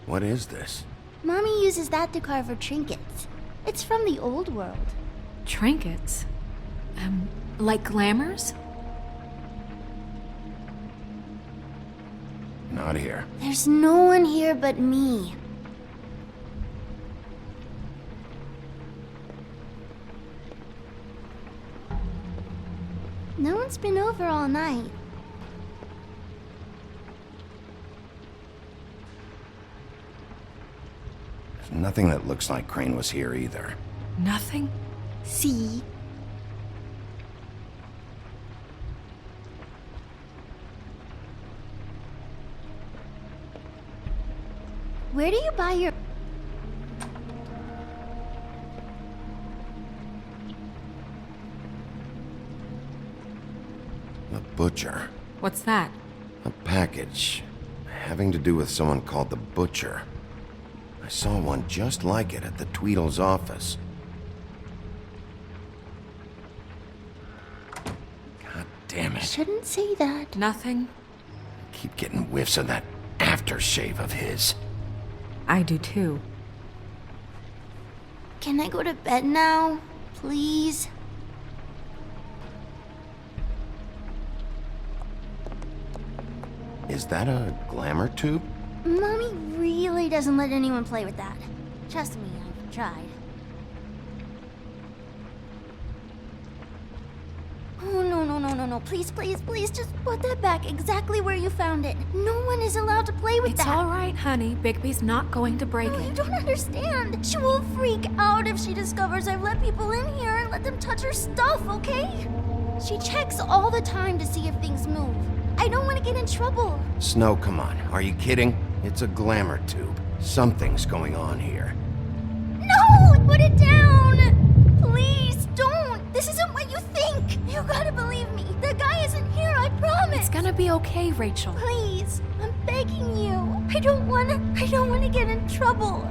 What is this? Mommy uses that to carve her trinkets. It's from the old world. Trinkets? Like glamours? Not here. There's no one here but me. No one's been over all night. There's nothing that looks like Crane was here either. Nothing? See? Where do you buy your... The butcher. What's that? A package having to do with someone called the Butcher. I saw one just like it at the Tweedle's office. God damn it. Shouldn't say that. Nothing? Keep getting whiffs of that aftershave of his. I do too. Can I go to bed now? Please? Is that a glamour tube? Mommy really doesn't let anyone play with that. Trust me, I've tried. Oh, no. Please, just put that back exactly where you found it. No one is allowed to play with that. It's all right, honey. Bigby's not going to break No, it. you don't understand. She will freak out if she discovers I've let people in here and let them touch her stuff, okay? She checks all the time to see if things move. I don't want to get in trouble. Snow, come on. Are you kidding? It's a glamour tube. Something's going on here. No! Put it down! Please, don't! This isn't what you think! You gotta believe me. The guy isn't here, I promise! It's gonna be okay, Rachel. Please, I'm begging you. I don't wanna get in trouble.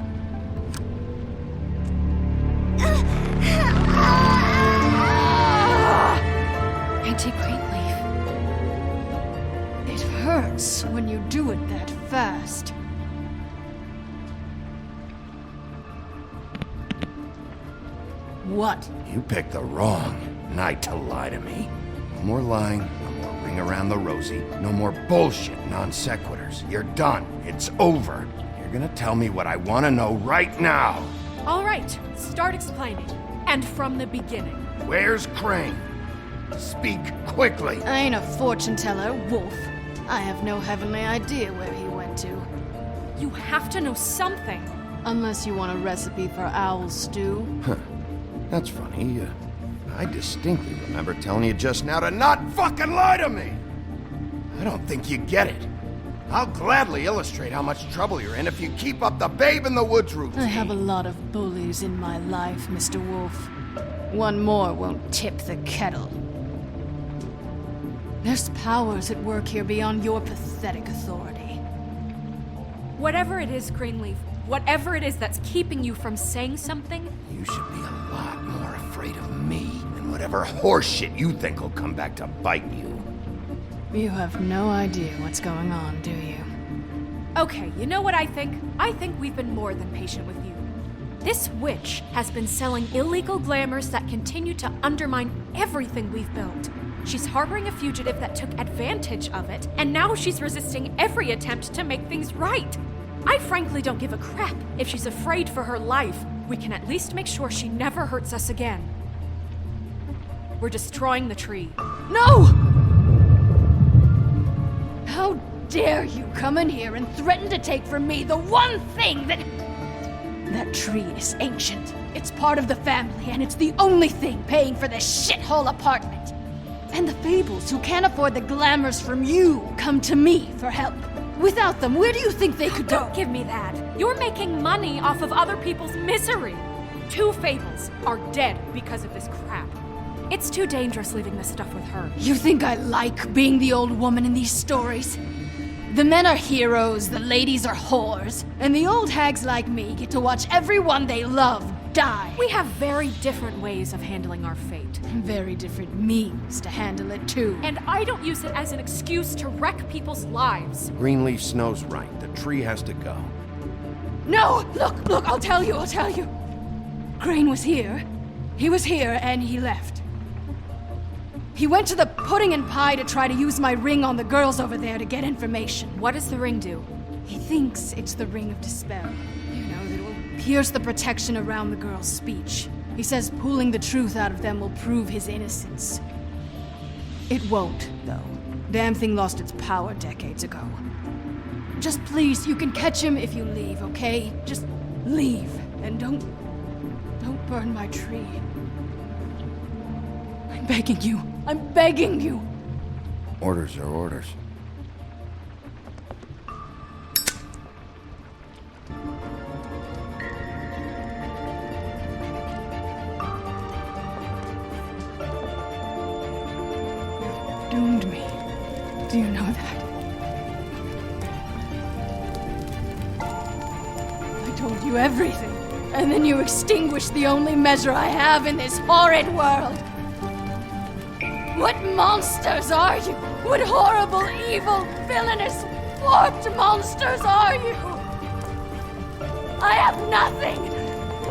Auntie Greenleaf. It hurts when you do it that fast. What? You picked the wrong night to lie to me. No more lying, no more ring around the rosy, no more bullshit non sequiturs. You're done. It's over. You're gonna tell me what I want to know right now. All right, start explaining. And from the beginning. Where's Crane? Speak quickly. I ain't a fortune teller, Wolf. I have no heavenly idea where he went to. You have to know something. Unless you want a recipe for owl stew. Huh. That's funny. I distinctly remember telling you just now to not fucking lie to me! I don't think you get it. I'll gladly illustrate how much trouble you're in if you keep up the babe in the woods routine. I have a lot of bullies in my life, Mr. Wolf. One more won't tip the kettle. There's powers at work here beyond your pathetic authority. Whatever it is, Greenleaf, whatever it is that's keeping you from saying something, You should be a lot more afraid of me than whatever horseshit you think will come back to bite you. You have no idea what's going on, do you? Okay, you know what I think? I think we've been more than patient with you. This witch has been selling illegal glamours that continue to undermine everything we've built. She's harboring a fugitive that took advantage of it, and now she's resisting every attempt to make things right. I frankly don't give a crap if she's afraid for her life. We can at least make sure she never hurts us again. We're destroying the tree. No! How dare you come in here and threaten to take from me the one thing that... That tree is ancient. It's part of the family, and it's the only thing paying for this shithole apartment. And the Fables, who can't afford the glamours from you, come to me for help. Without them, where do you think they could go? Don't give me that. You're making money off of other people's misery. 2 Fables are dead because of this crap. It's too dangerous leaving this stuff with her. You think I like being the old woman in these stories? The men are heroes, the ladies are whores, and the old hags like me get to watch everyone they love die. We have very different ways of handling our fate. Very different means to handle it, too. And I don't use it as an excuse to wreck people's lives. Greenleaf Snow's right. The tree has to go. No! Look, I'll tell you. Crane was here. He was here, and he left. He went to the pudding and pie to try to use my ring on the girls over there to get information. What does the ring do? He thinks it's the ring of dispel. You know, that will pierce the protection around the girls' speech. He says pulling the truth out of them will prove his innocence. It won't, though. Damn thing lost its power decades ago. Just please, you can catch him if you leave, okay? Just Leave, and don't burn my tree. I'm begging you. I'm begging you. Orders are orders. Doomed me. Do you know that? I told you everything, and then you extinguished the only measure I have in this horrid world. What monsters are you? What horrible, evil, villainous, warped monsters are you? I have nothing!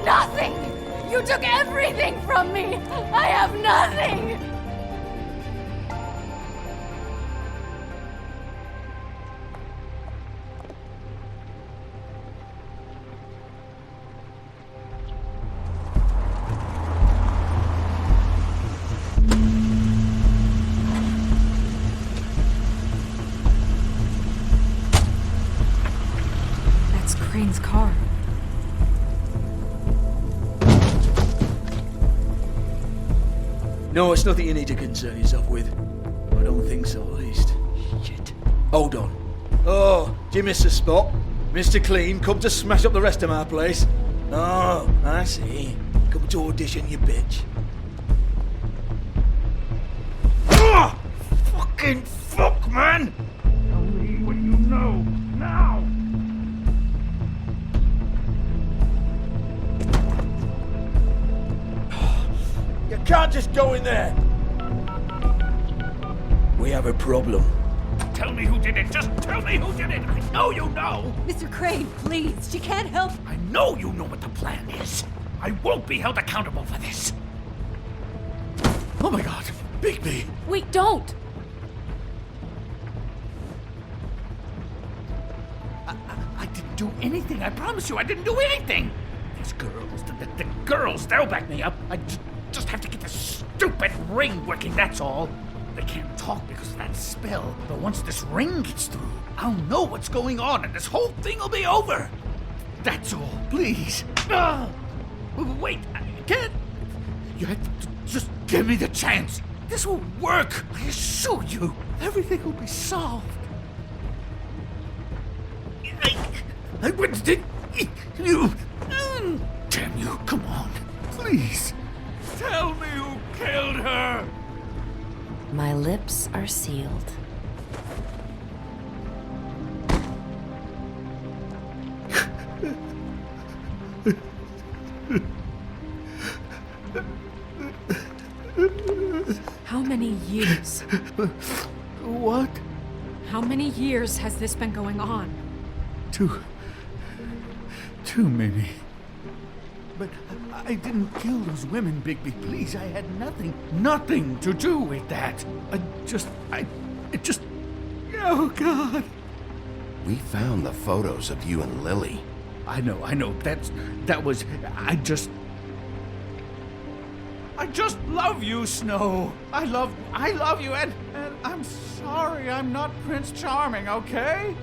Nothing! You took everything from me! I have nothing! Crane's car. No, it's nothing you need to concern yourself with. I don't think so, at least. Shit. Hold on. Oh, do you miss the spot? Mr. Clean, come to smash up the rest of my place. Oh, I see. Come to audition, you bitch. Ah! Fucking fuck, man! Tell me what you know, now! You can't just go in there! We have a problem. Tell me who did it! Just tell me who did it! I know you know! Mr. Crane, please, she can't help. I know you know what the plan is! I won't be held accountable for this! Oh my god! Bigby! Wait, don't! I didn't do anything, I promise you, I didn't do anything! These girls, the girls, they'll back me up. I just have to get this stupid ring working, that's all. They can't talk because of that spell, but once this ring gets through, I'll know what's going on and this whole thing will be over. That's all, please. Wait, I can't. You have to just give me the chance. This will work, I assure you. Everything will be solved. I wouldn't think you. Damn you, come on, please. Tell me who killed her. My lips are sealed. How many years? What? How many years has this been going on? Too many. But I didn't kill those women, Bigby. Please, I had nothing to do with that. It just... Oh, God. We found the photos of you and Lily. I know. That was... I just love you, Snow. I love you, and I'm sorry I'm not Prince Charming, okay?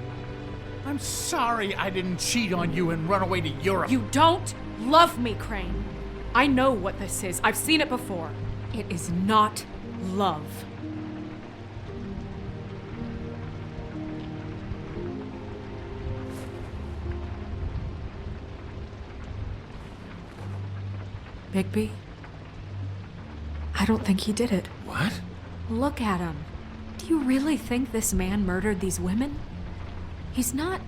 I'm sorry I didn't cheat on you and run away to Europe. You don't love me, Crane. I know what this is. I've seen it before. It is not love. Bigby? I don't think he did it. What? Look at him. Do you really think this man murdered these women? He's not...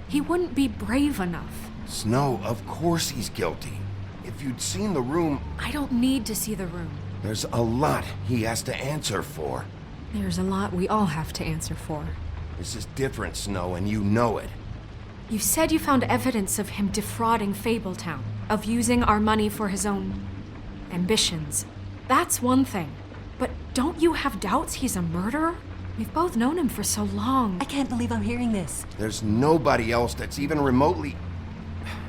He wouldn't be brave enough. Snow, of course he's guilty. If you'd seen the room... I don't need to see the room. There's a lot he has to answer for. There's a lot we all have to answer for. This is different, Snow, and you know it. You said you found evidence of him defrauding Fabletown, of using our money for his own ambitions. That's one thing. But don't you have doubts he's a murderer? We've both known him for so long. I can't believe I'm hearing this. There's nobody else that's even remotely...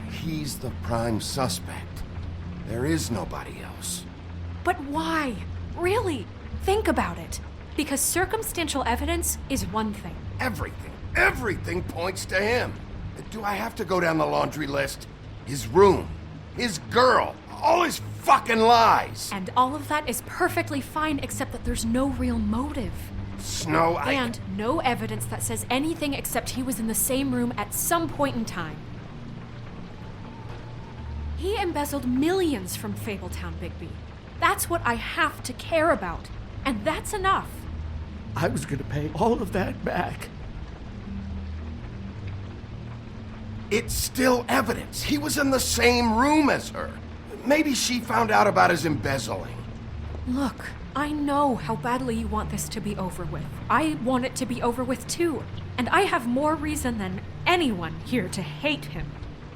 He's the prime suspect. There is nobody else. But why? Really? Think about it. Because circumstantial evidence is one thing. Everything points to him. Do I have to go down the laundry list? His room. His girl. All his fucking lies. And all of that is perfectly fine, except that there's no real motive. Snow, And no evidence that says anything except he was in the same room at some point in time. He embezzled millions from Fabletown, Bigby. That's what I have to care about. And that's enough. I was gonna pay all of that back. It's still evidence. He was in the same room as her. Maybe she found out about his embezzling. Look, I know how badly you want this to be over with. I want it to be over with too. And I have more reason than anyone here to hate him.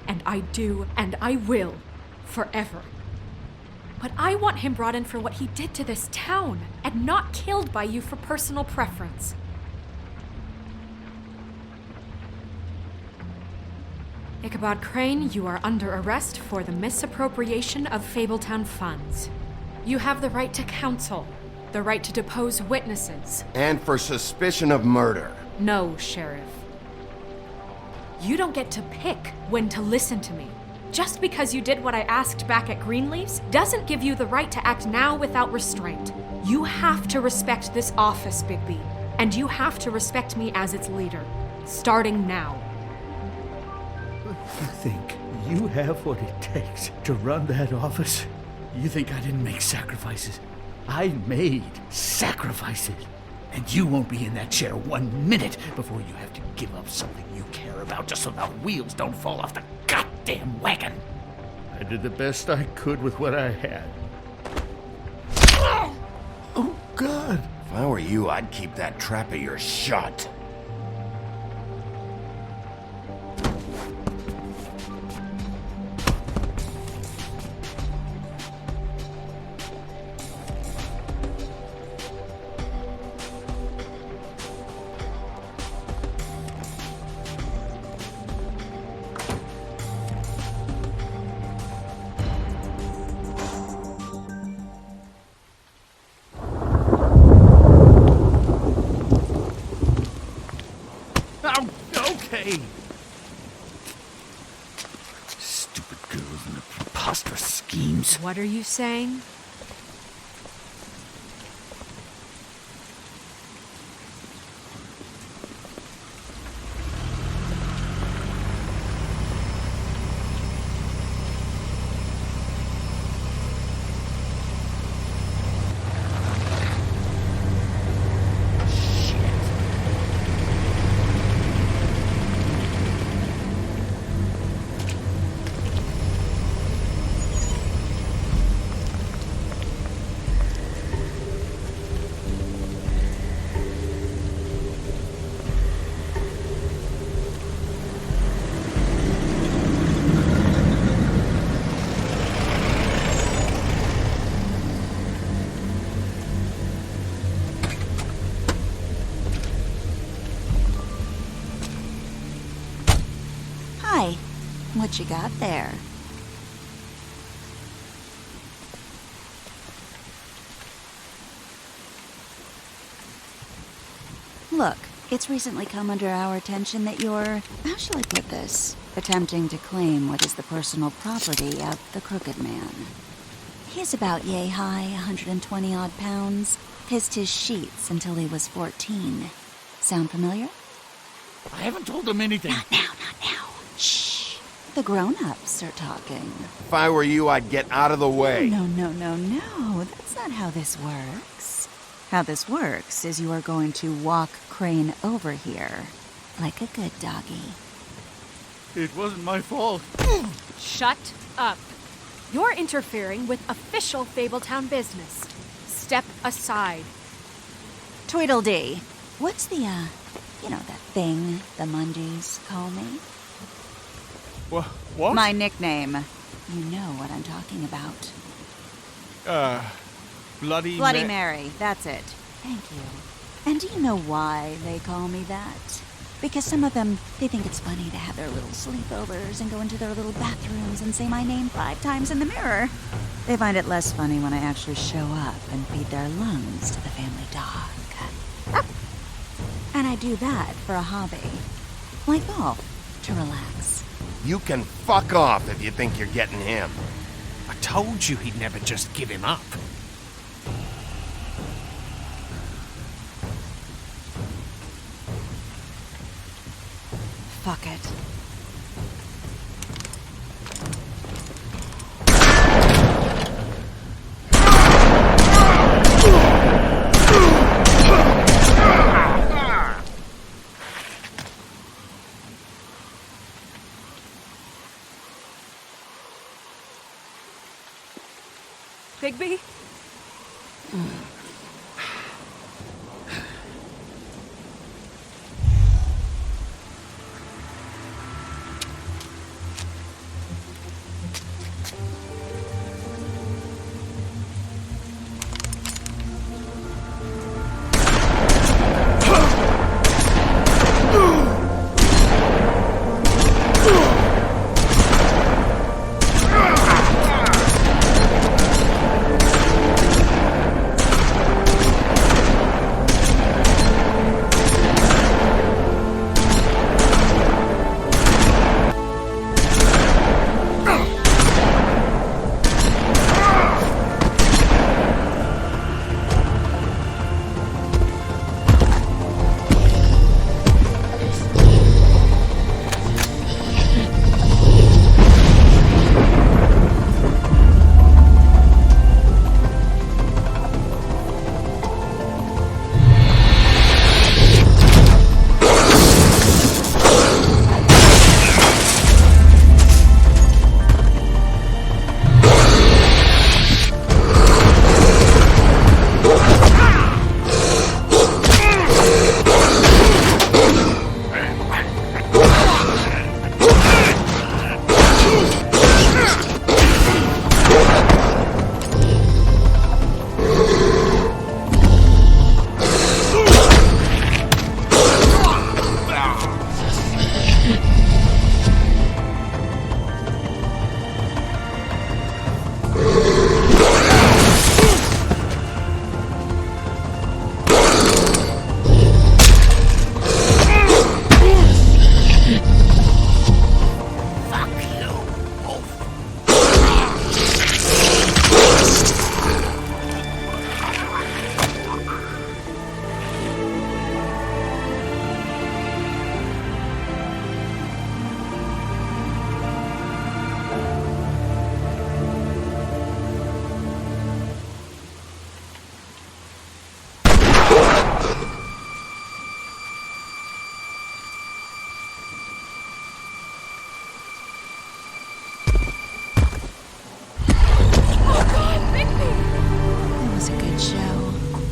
And I do, and I will, forever. But I want him brought in for what he did to this town, and not killed by you for personal preference. Ichabod Crane, you are under arrest for the misappropriation of Fabletown funds. You have the right to counsel, the right to depose witnesses. And for suspicion of murder. No, Sheriff. You don't get to pick when to listen to me. Just because you did what I asked back at Greenleaf's doesn't give you the right to act now without restraint. You have to respect this office, Bigby, and you have to respect me as its leader, starting now. You think you have what it takes to run that office? You think I didn't make sacrifices? I made sacrifices. And you won't be in that chair 1 minute before you have to give up something you care about just so the wheels don't fall off the goddamn wagon. I did the best I could with what I had. Oh, God. If I were you, I'd keep that trap of yours shut. Okay. Stupid girls and their preposterous schemes. What are you saying? Hi. What you got there? Look, it's recently come under our attention that you're, how shall I put this, attempting to claim what is the personal property of the Crooked Man. He's about yay high, 120 odd pounds, pissed his sheets until he was 14. Sound familiar? I haven't told him anything. Not now. Shh. The grown-ups are talking. If I were you, I'd get out of the way. No. That's not how this works. How this works is you are going to walk Crane over here, like a good doggy. It wasn't my fault. Shut up. You're interfering with official Fabletown business. Step aside. Tweedledee. What's the, that thing the Mundies call me? What? My nickname. You know what I'm talking about. Bloody Mary, that's it. Thank you. And do you know why they call me that? Because some of them, they think it's funny to have their little sleepovers and go into their little bathrooms and say my name 5 times in the mirror. They find it less funny when I actually show up and feed their lungs to the family dog. And I do that for a hobby. Like golf, to relax. You can fuck off if you think you're getting him. I told you he'd never just give him up. Fuck it. Bigby?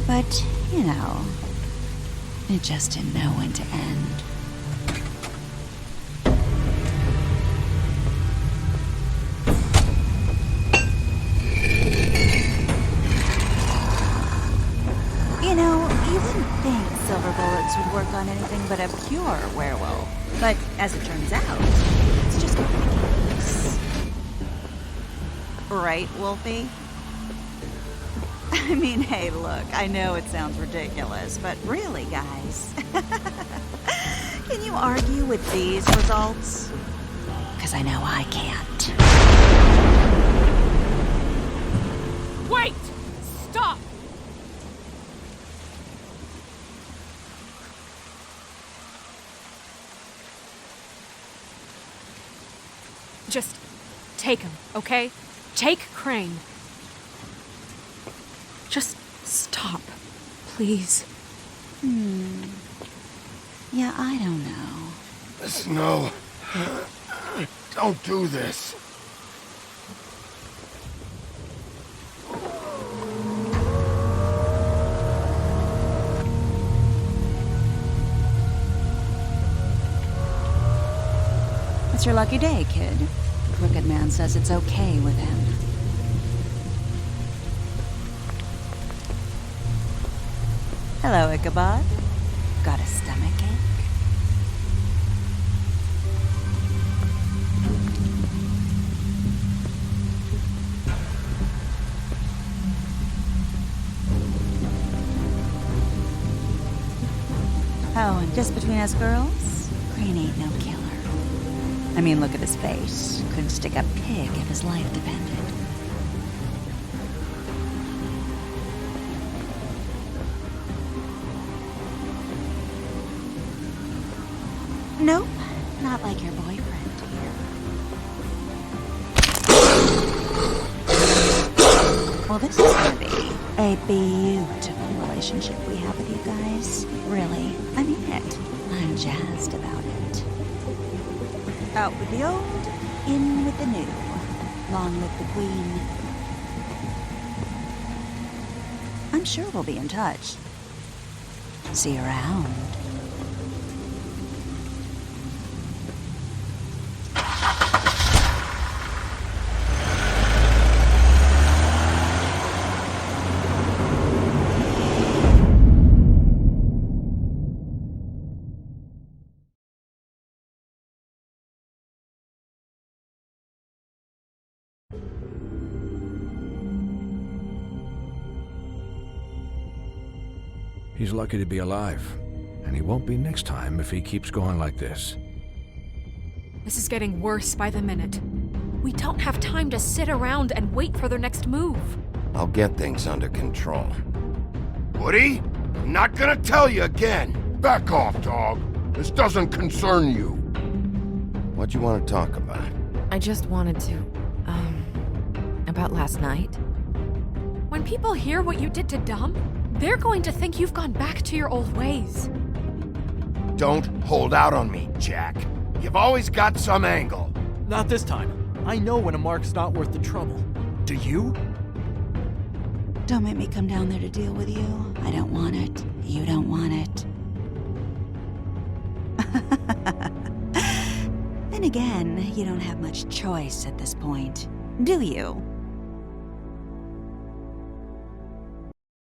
But, you know, it just didn't know when to end. You know, you wouldn't think silver bullets would work on anything but a pure werewolf. But as it turns out, it's just not the case. Right, Wolfie? I mean, hey, look, I know it sounds ridiculous, but really, guys, can you argue with these results? Because I know I can't. Wait! Stop! Just take him, okay? Take Crane. Just stop, please. Yeah, I don't know. No. Don't do this. It's your lucky day, kid. Crooked Man says it's okay with him. Hello, Ichabod. Got a stomachache? Oh, and just between us girls, Crane ain't no killer. I mean, look at his face. Couldn't stick up pig if his life depended. Nope, not like your boyfriend here. Well, this is gonna be a beautiful relationship we have with you guys. Really, I mean it. I'm jazzed about it. Out with the old, in with the new. Long live the queen. I'm sure we'll be in touch. See you around. He's lucky to be alive, and he won't be next time if he keeps going like this. This is getting worse by the minute. We don't have time to sit around and wait for their next move. I'll get things under control. Woody, I'm not gonna tell you again. Back off, dog. This doesn't concern you. What you want to talk about? I just wanted to, about last night. When people hear what you did to Dom, they're going to think you've gone back to your old ways. Don't hold out on me, Jack. You've always got some angle. Not this time. I know when a mark's not worth the trouble. Do you? Don't make me come down there to deal with you. I don't want it. You don't want it. Then again, you don't have much choice at this point, do you?